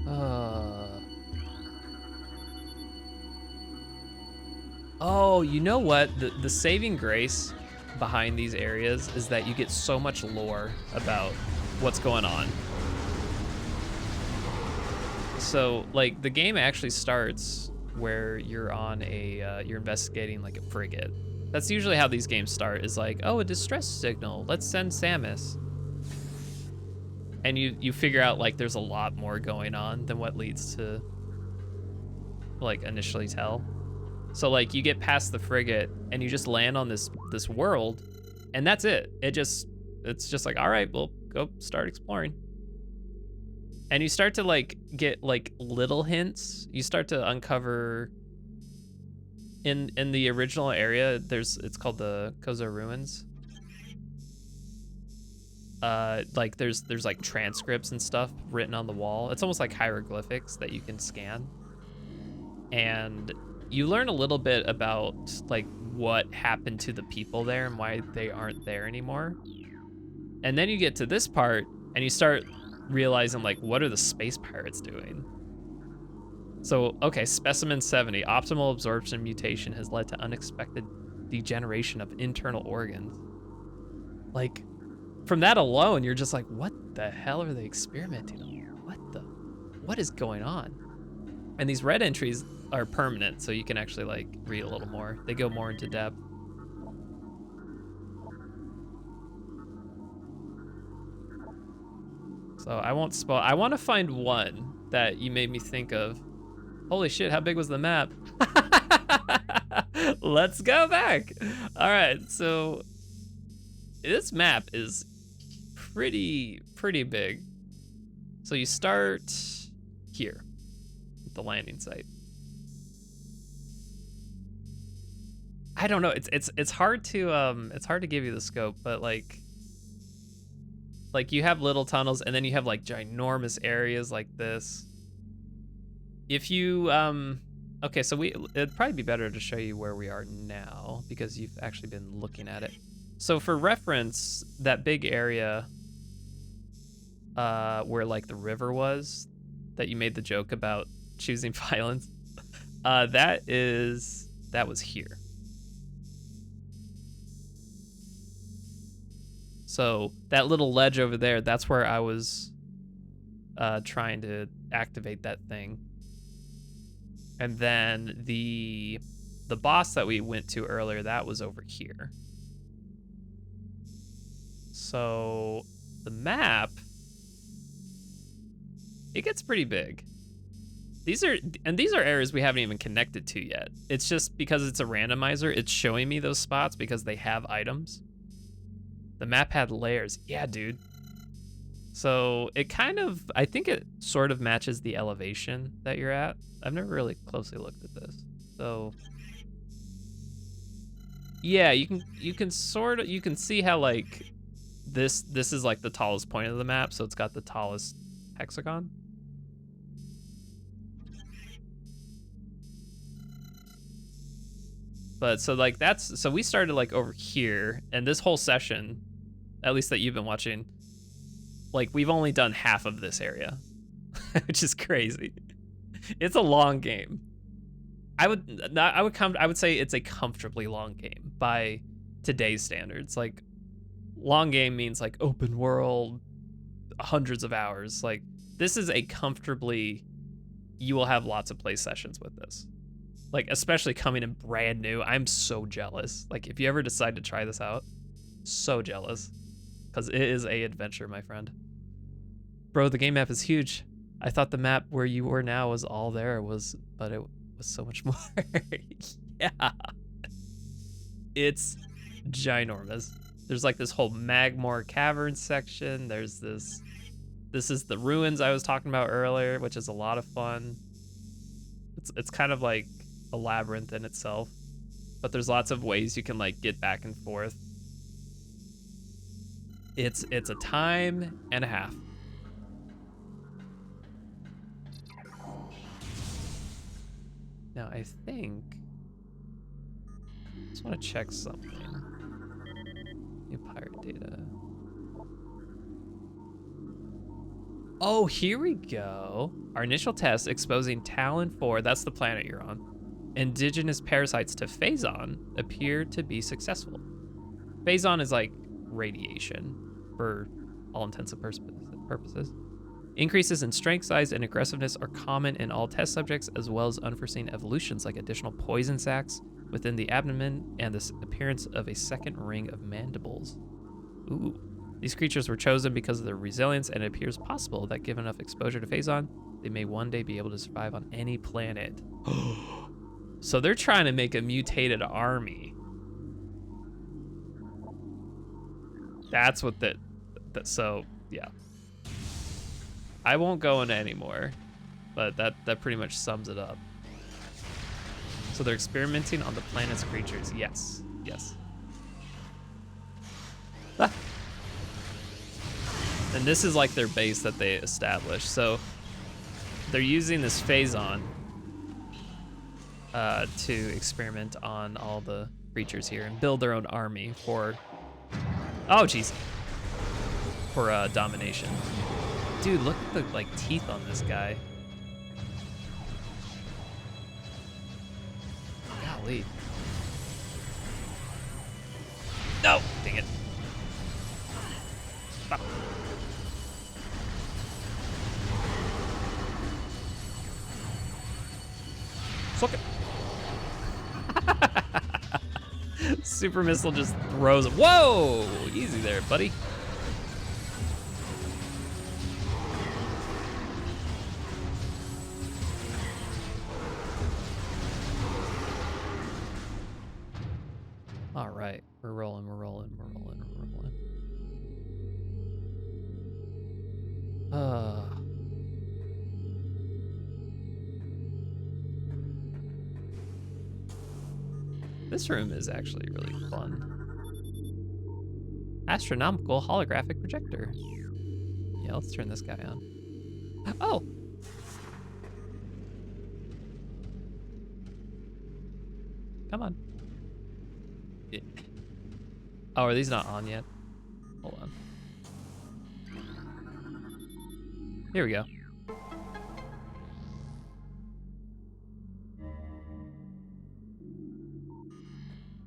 Ah. Oh, you know what? The saving grace behind these areas is that you get so much lore about what's going on. So, like, the game actually starts where you're on a, you're investigating, like, a frigate. That's usually how these games start, is like, oh, a distress signal, let's send Samus. And you figure out, like, there's a lot more going on than what leads to, like, initially tell. So, like, you get past the frigate, and you just land on this world, and that's it. It's just like, all right, we'll go start exploring. And you start to like get like little hints. You start to uncover in the original area, it's called the Kozo Ruins. Like there's like transcripts and stuff written on the wall. It's almost like hieroglyphics that you can scan. And you learn a little bit about like what happened to the people there and why they aren't there anymore. And then you get to this part and you start realizing like, what are the space pirates doing? So, okay, specimen 70, optimal absorption mutation has led to unexpected degeneration of internal organs. Like, from that alone, you're just like, what the hell are they experimenting on? What is going on? And these red entries are permanent, so you can actually like read a little more. They go more into depth. So I won't spoil. I want to find one that you made me think of. Holy shit, how big was the map? Let's go back. All right, so this map is pretty big. So you start here, at the landing site. I don't know. It's hard to give you the scope, but like you have little tunnels and then you have like ginormous areas like this. If you okay, so it'd probably be better to show you where we are now because you've actually been looking at it. So for reference, that big area where like the river was that you made the joke about choosing violence, that was here. So that little ledge over there, that's where I was trying to activate that thing. And then the boss that we went to earlier, that was over here. So the map, it gets pretty big. These are areas we haven't even connected to yet. It's just because it's a randomizer, it's showing me those spots because they have items. The map had layers. Yeah, dude. So it kind of, I think it sort of matches the elevation that you're at. I've never really closely looked at this. So yeah, you can see how like this is like the tallest point of the map, so it's got the tallest hexagon. But so like so we started like over here, and this whole session, at least that you've been watching, like we've only done half of this area, which is crazy. It's a long game. I would say it's a comfortably long game by today's standards. Like long game means like open world, hundreds of hours. Like this is a comfortably, you will have lots of play sessions with this. Like especially coming in brand new, I'm so jealous. Like if you ever decide to try this out, so jealous, because it is a adventure, my friend. Bro, the game map is huge. I thought the map where you were now was all there, but it was so much more. Yeah. It's ginormous. There's like this whole Magmore Cavern section. There's this is the ruins I was talking about earlier, which is a lot of fun. It's kind of like a labyrinth in itself, but there's lots of ways you can like get back and forth. It's a time and a half. Now I think I just want to check something. New pirate data. Oh, here we go. Our initial test exposing Talon 4, that's the planet you're on, indigenous parasites to Phazon appear to be successful. Phazon is like radiation for all intents and purposes. Increases in strength, size, and aggressiveness are common in all test subjects, as well as unforeseen evolutions like additional poison sacs within the abdomen and the appearance of a second ring of mandibles. Ooh. These creatures were chosen because of their resilience, and it appears possible that given enough exposure to Phazon, they may one day be able to survive on any planet. So they're trying to make a mutated army. That's what so yeah. I won't go into any more, but that pretty much sums it up. So they're experimenting on the planet's creatures. Yes, yes. Ah. And this is like their base that they established. So they're using this Phazon to experiment on all the creatures here and build their own army for, oh jeez, for domination. Dude, look at the like teeth on this guy. Golly. No, dang it. Stop. Suck it. Super missile just throws him. Whoa! Easy there, buddy. All right, we're rolling. This room is actually really fun. Astronomical holographic projector. Yeah, let's turn this guy on. Oh! Come on. Yeah. Oh, are these not on yet? Hold on. Here we go.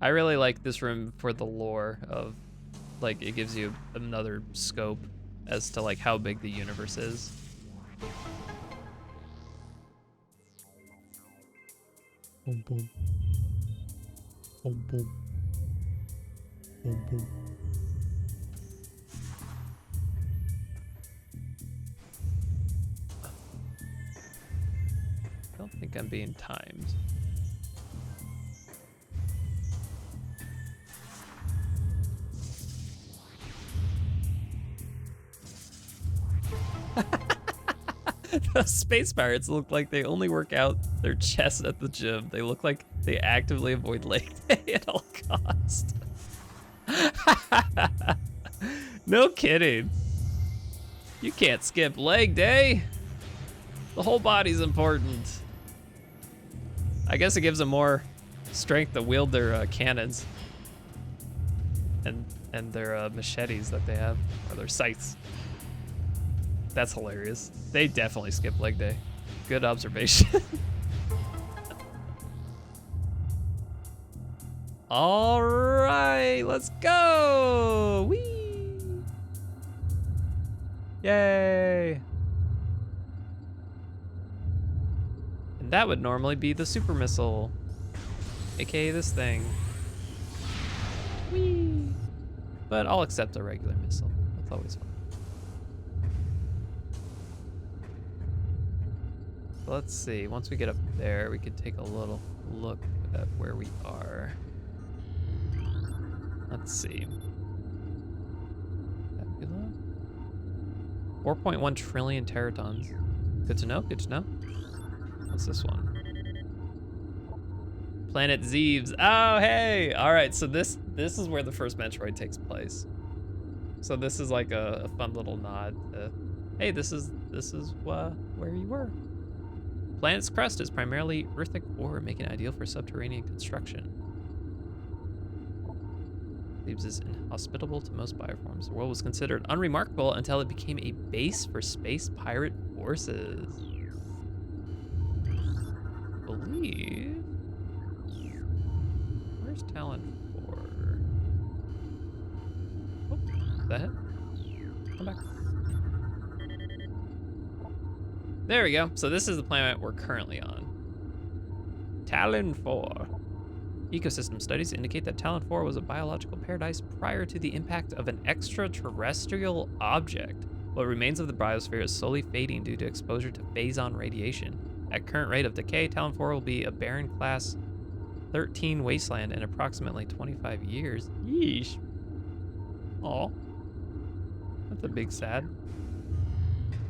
I really like this room for the lore of like it gives you another scope as to like how big the universe is. Boom boom. Boom boom. Boom boom. I don't think I'm being timed. The space pirates look like they only work out their chest at the gym. They look like they actively avoid leg day at all costs. No kidding. You can't skip leg day. The whole body's important. I guess it gives them more strength to wield their cannons and their machetes that they have, or their scythes. That's hilarious. They definitely skip leg day. Good observation. All right, let's go. Whee! Yay! And that would normally be the super missile, aka this thing. Whee! But I'll accept a regular missile. That's always fun. Let's see, once we get up there, we could take a little look at where we are. Let's see. 4.1 trillion teratons. Good to know, good to know. What's this one? Planet Zeeves. Oh, hey! All right, so this is where the first Metroid takes place. So this is like a fun little nod to, hey, this is where you were. Planet's crust is primarily earthic ore, making it ideal for subterranean construction. Zeeves is inhospitable to most bioforms. The world was considered unremarkable until it became a base for space pirate forces. I believe. Where's Talent 4? Oh, is that it? Come back. There we go. So this is the planet we're currently on. Talon 4. Ecosystem studies indicate that Talon 4 was a biological paradise prior to the impact of an extraterrestrial object. What remains of the biosphere is slowly fading due to exposure to phazon radiation. At current rate of decay, Talon 4 will be a barren class 13 wasteland in approximately 25 years. Yeesh. Aw. That's a big sad.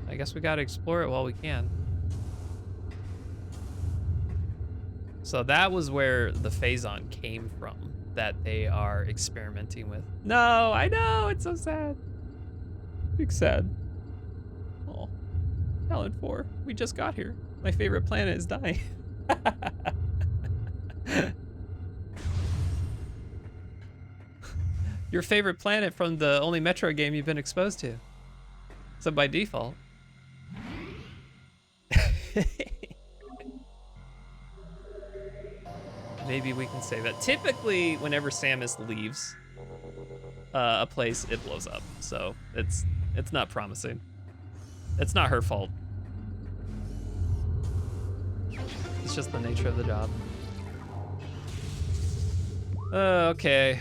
I guess we gotta explore it while we can. So that was where the phazon came from that they are experimenting with. No, I know, it's so sad. Big sad. Oh, Talon 4, we just got here. My favorite planet is dying. Your favorite planet from the only Metroid game you've been exposed to. So by default. Maybe we can say that. Typically, whenever Samus leaves a place, it blows up. So it's not promising. It's not her fault. It's just the nature of the job. Okay.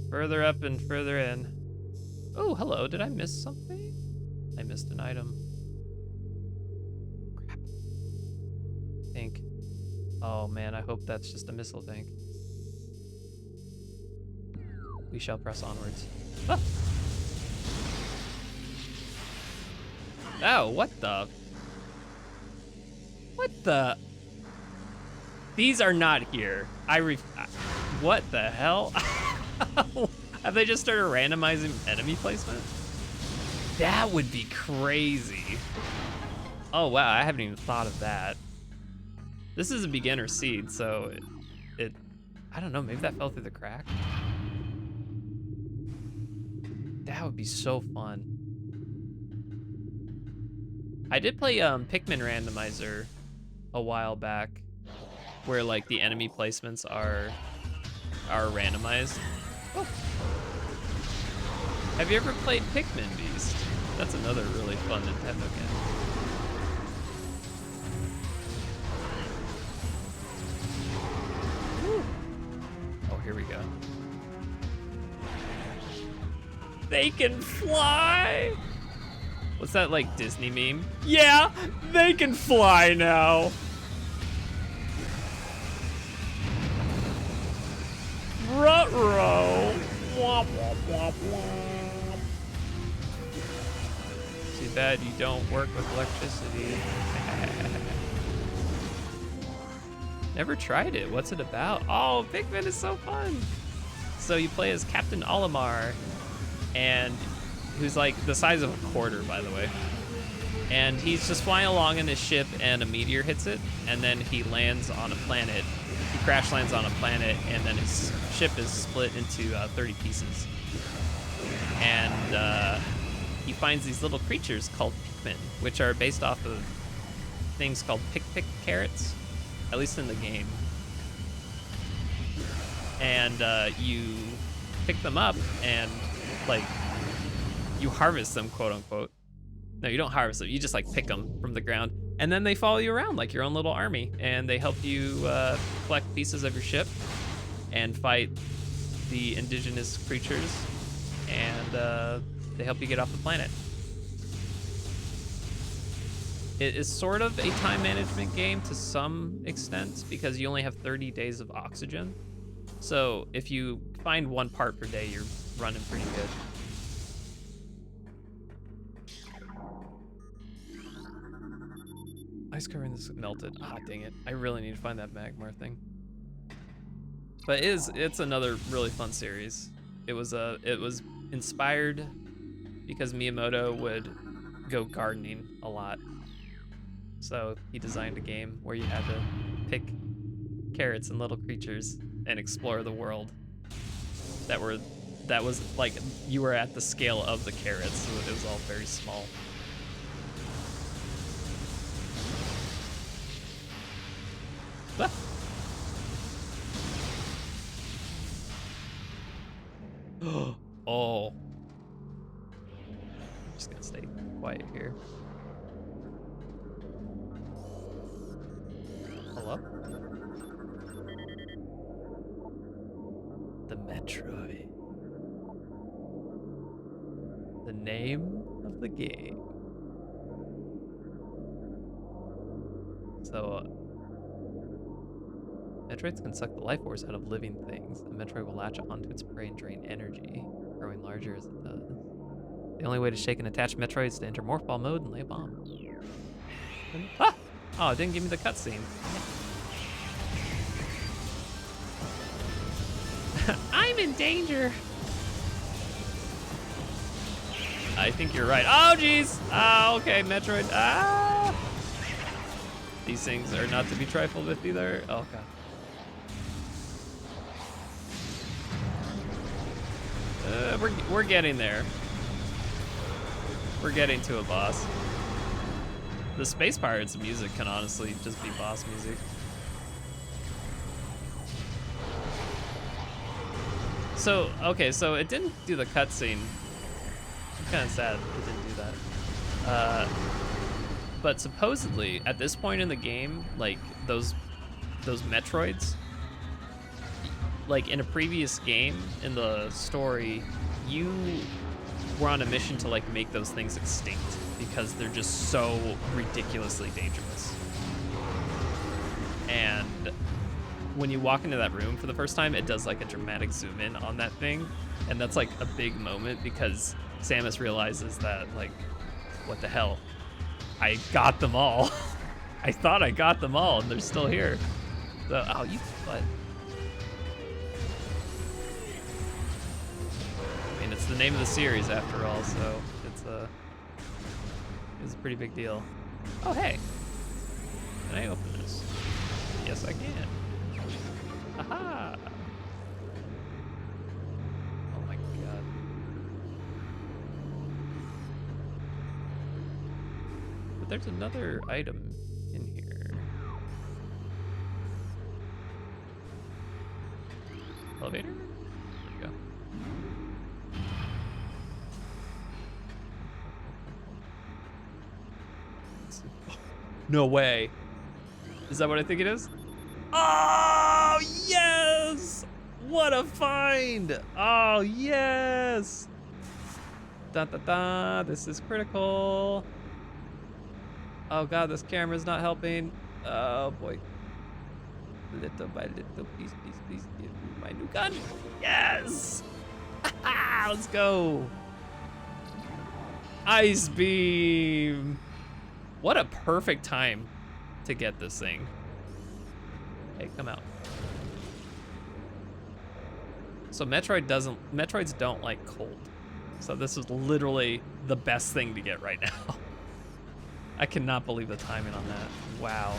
Further up and further in. Oh, hello. Did I miss something? I missed an item. Crap. I think. Oh man, I hope that's just a missile tank. We shall press onwards. Ah. Oh, what the? What the? These are not here. What the hell? Have they just started randomizing enemy placement? That would be crazy. Oh wow, I haven't even thought of that. This is a beginner seed, so it I don't know, maybe that fell through the crack. That would be so fun. I did play Pikmin Randomizer a while back, where like the enemy placements are randomized. Oh. Have you ever played Pikmin, Beast? That's another really fun Nintendo game. Woo. Oh, here we go. They can fly! What's that, like, Disney meme? Yeah, they can fly now! Ruh-roh! Womp, womp, womp, womp. Too bad you don't work with electricity. Never tried it. What's it about? Oh, Pikmin is so fun! So you play as Captain Olimar, and who's like the size of a quarter, by the way. And he's just flying along in his ship, and a meteor hits it, and then he lands on a planet. He crash lands on a planet, and then his ship is split into 30 pieces. And he finds these little creatures called Pikmin, which are based off of things called pick carrots, at least in the game. And you pick them up and, like, you harvest them, quote unquote. No, you don't harvest them, you just like pick them from the ground. And then they follow you around like your own little army, and they help you collect pieces of your ship and fight the indigenous creatures, and they help you get off the planet. It is sort of a time management game to some extent because you only have 30 days of oxygen. So if you find one part per day, you're running pretty good. Ice covering this melted. Ah, dang it. I really need to find that Magmar thing. But it's another really fun series. It was inspired because Miyamoto would go gardening a lot. So he designed a game where you had to pick carrots and little creatures and explore the world. That was like, you were at the scale of the carrots, so it was all very small. Ah. Oh. I'm just gonna stay quiet here. Hello? The Metroid. The name of the game. So, Metroids can suck the life force out of living things. A Metroid will latch onto its prey and drain energy, growing larger as it does. The only way to shake an attached Metroid is to enter Morph Ball mode and lay a bomb. Ah! Oh, it didn't give me the cutscene. I'm in danger. I think you're right. Oh, jeez. Ah, okay, Metroid. Ah! These things are not to be trifled with either. Oh, God. We're getting there. We're getting to a boss. The Space Pirates music can honestly just be boss music. So, okay, so it didn't do the cutscene. I'm kind of sad it didn't do that. But supposedly, at this point in the game, like, those Metroids, like in a previous game in the story, you were on a mission to like make those things extinct because they're just so ridiculously dangerous. And when you walk into that room for the first time, it does like a dramatic zoom in on that thing, and that's like a big moment because Samus realizes that, like, what the hell? I got them all. I thought I got them all, and they're still here. So, oh, you what? I mean, it's the name of the series after all, so it's a pretty big deal. Oh, hey. Can I open this? Yes, I can. Aha! Oh my God. But there's another item in here. Elevator? There we go. No way. Is that what I think it is? Oh, yes! What a find! Oh, yes! Da da da, this is critical. Oh God, this camera's not helping. Oh boy. Little by little, please, please, please give me my new gun. Yes! Let's go. Ice beam. What a perfect time to get this thing. Hey, come out. So Metroids don't like cold. So this is literally the best thing to get right now. I cannot believe the timing on that. Wow.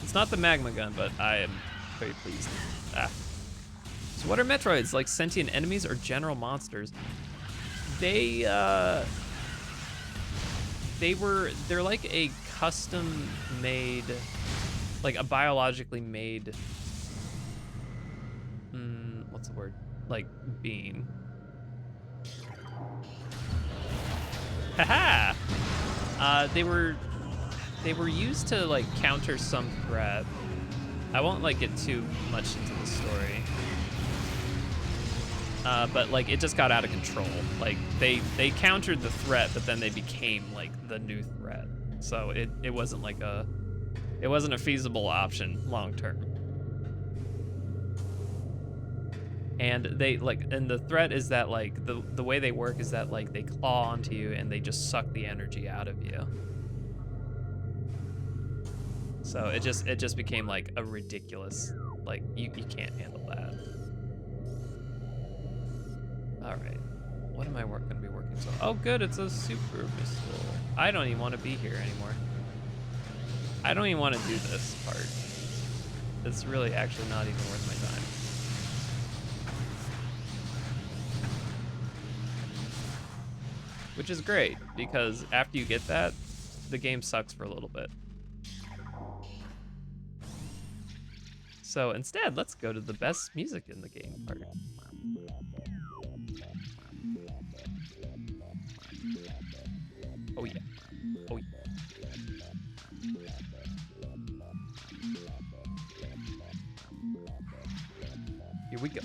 It's not the magma gun, but I am very pleased. Ah. So what are Metroids? Like sentient enemies or general monsters? They're like a custom made, like a biologically made, what's the word? Like being. Haha! They were used to like counter some threat. I won't like get too much into the story. But like it just got out of control. Like they countered the threat, but then they became like the new threat. So it wasn't a feasible option long term. And and the threat is that like the way they work is that like they claw onto you and they just suck the energy out of you. So it just became like a ridiculous, like you can't handle that. All right, what am I gonna be working so? Oh good, it's a super missile. I don't even want to be here anymore. I don't even want to do this part. It's really actually not even worth my time. Which is great, because after you get that, the game sucks for a little bit. So instead, let's go to the best music in the game part. Oh yeah, oh yeah. Here we go.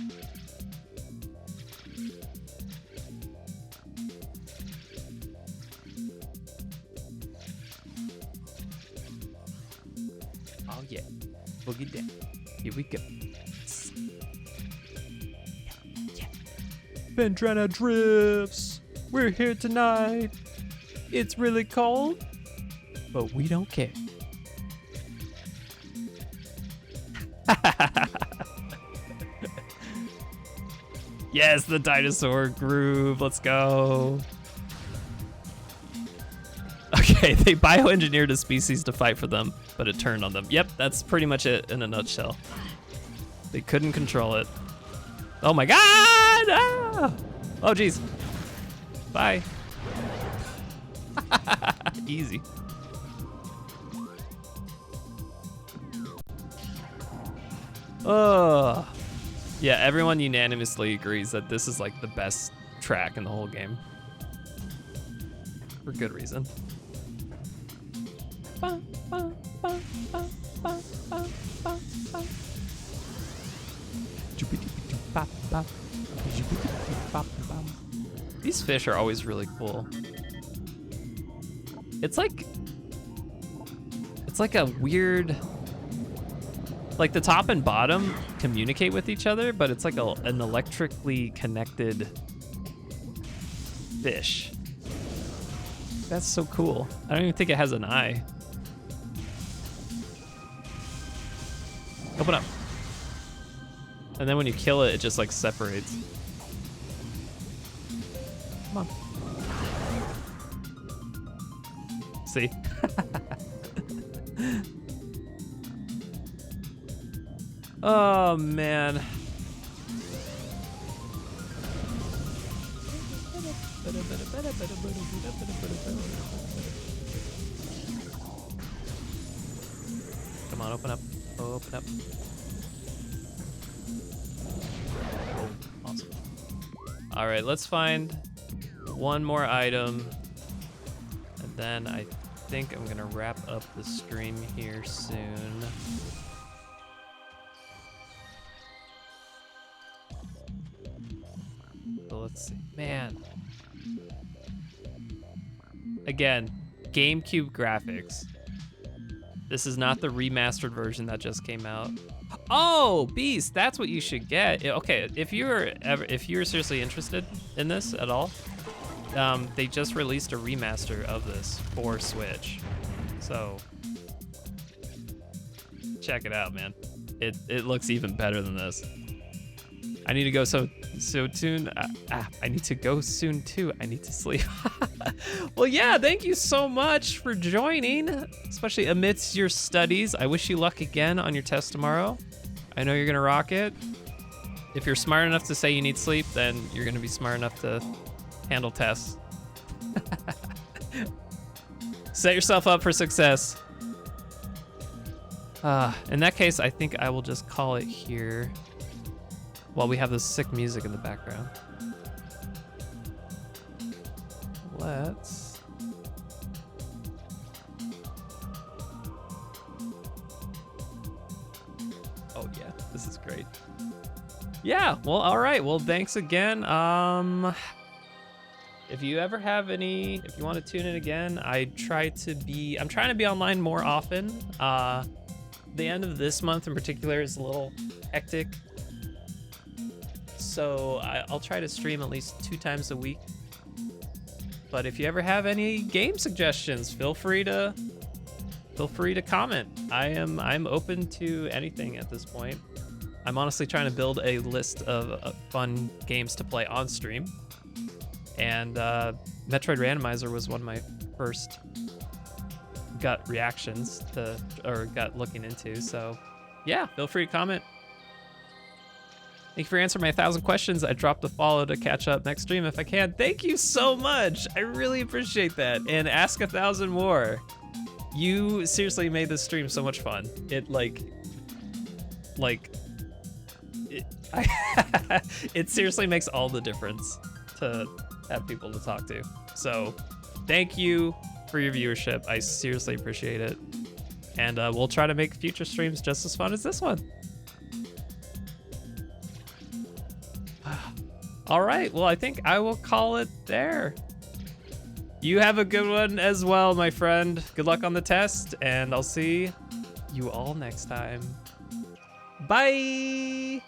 Oh yeah, boogie down. Here we go. Yeah. Ventrana drifts. We're here tonight. It's really cold, but we don't care. Yes, the dinosaur groove. Let's go. Okay, they bioengineered a species to fight for them, but it turned on them. Yep, that's pretty much it in a nutshell. They couldn't control it. Oh my God! Ah! Oh geez. Bye. Easy. Oh. Yeah, everyone unanimously agrees that this is like the best track in the whole game. For good reason. These fish are always really cool. It's like a weird, like the top and bottom communicate with each other, but it's like an electrically connected fish. That's so cool. I don't even think it has an eye. Open up. And then when you kill it, it just like separates. Come on. See? Oh man. Come on, open up. Open up. Oh, awesome. All right, let's find one more item. And then I think I'm gonna wrap up the stream here soon. So let's see. Man. Again, GameCube graphics. This is not the remastered version that just came out. Oh, Beast, that's what you should get. Okay, if you're seriously interested in this at all, they just released a remaster of this for Switch. So check it out, man. It looks even better than this. I need to go so soon. I need to go soon too. I need to sleep. Well, yeah, thank you so much for joining, especially amidst your studies. I wish you luck again on your test tomorrow. I know you're gonna rock it. If you're smart enough to say you need sleep, then you're gonna be smart enough to handle tests. Set yourself up for success. In that case, I think I will just call it here while we have this sick music in the background. Let's... Oh yeah, this is great. Yeah, well, all right. Well, thanks again. If you ever have any, if you want to tune in again, I'm trying to be online more often. The end of this month in particular is a little hectic. So I'll try to stream at least 2 times a week. But if you ever have any game suggestions, feel free to comment. I'm open to anything at this point. I'm honestly trying to build a list of fun games to play on stream. And Metroid Randomizer was one of my first gut reactions to, or gut looking into. So yeah, feel free to comment. Thank you for answering my 1,000 questions. I dropped a follow to catch up next stream if I can. Thank you so much. I really appreciate that. And ask 1,000 more. You seriously made this stream so much fun. It seriously makes all the difference to have people to talk to. So thank you for your viewership. I seriously appreciate it. And we'll try to make future streams just as fun as this one. All right, well, I think I will call it there. You have a good one as well, my friend. Good luck on the test, and I'll see you all next time. Bye!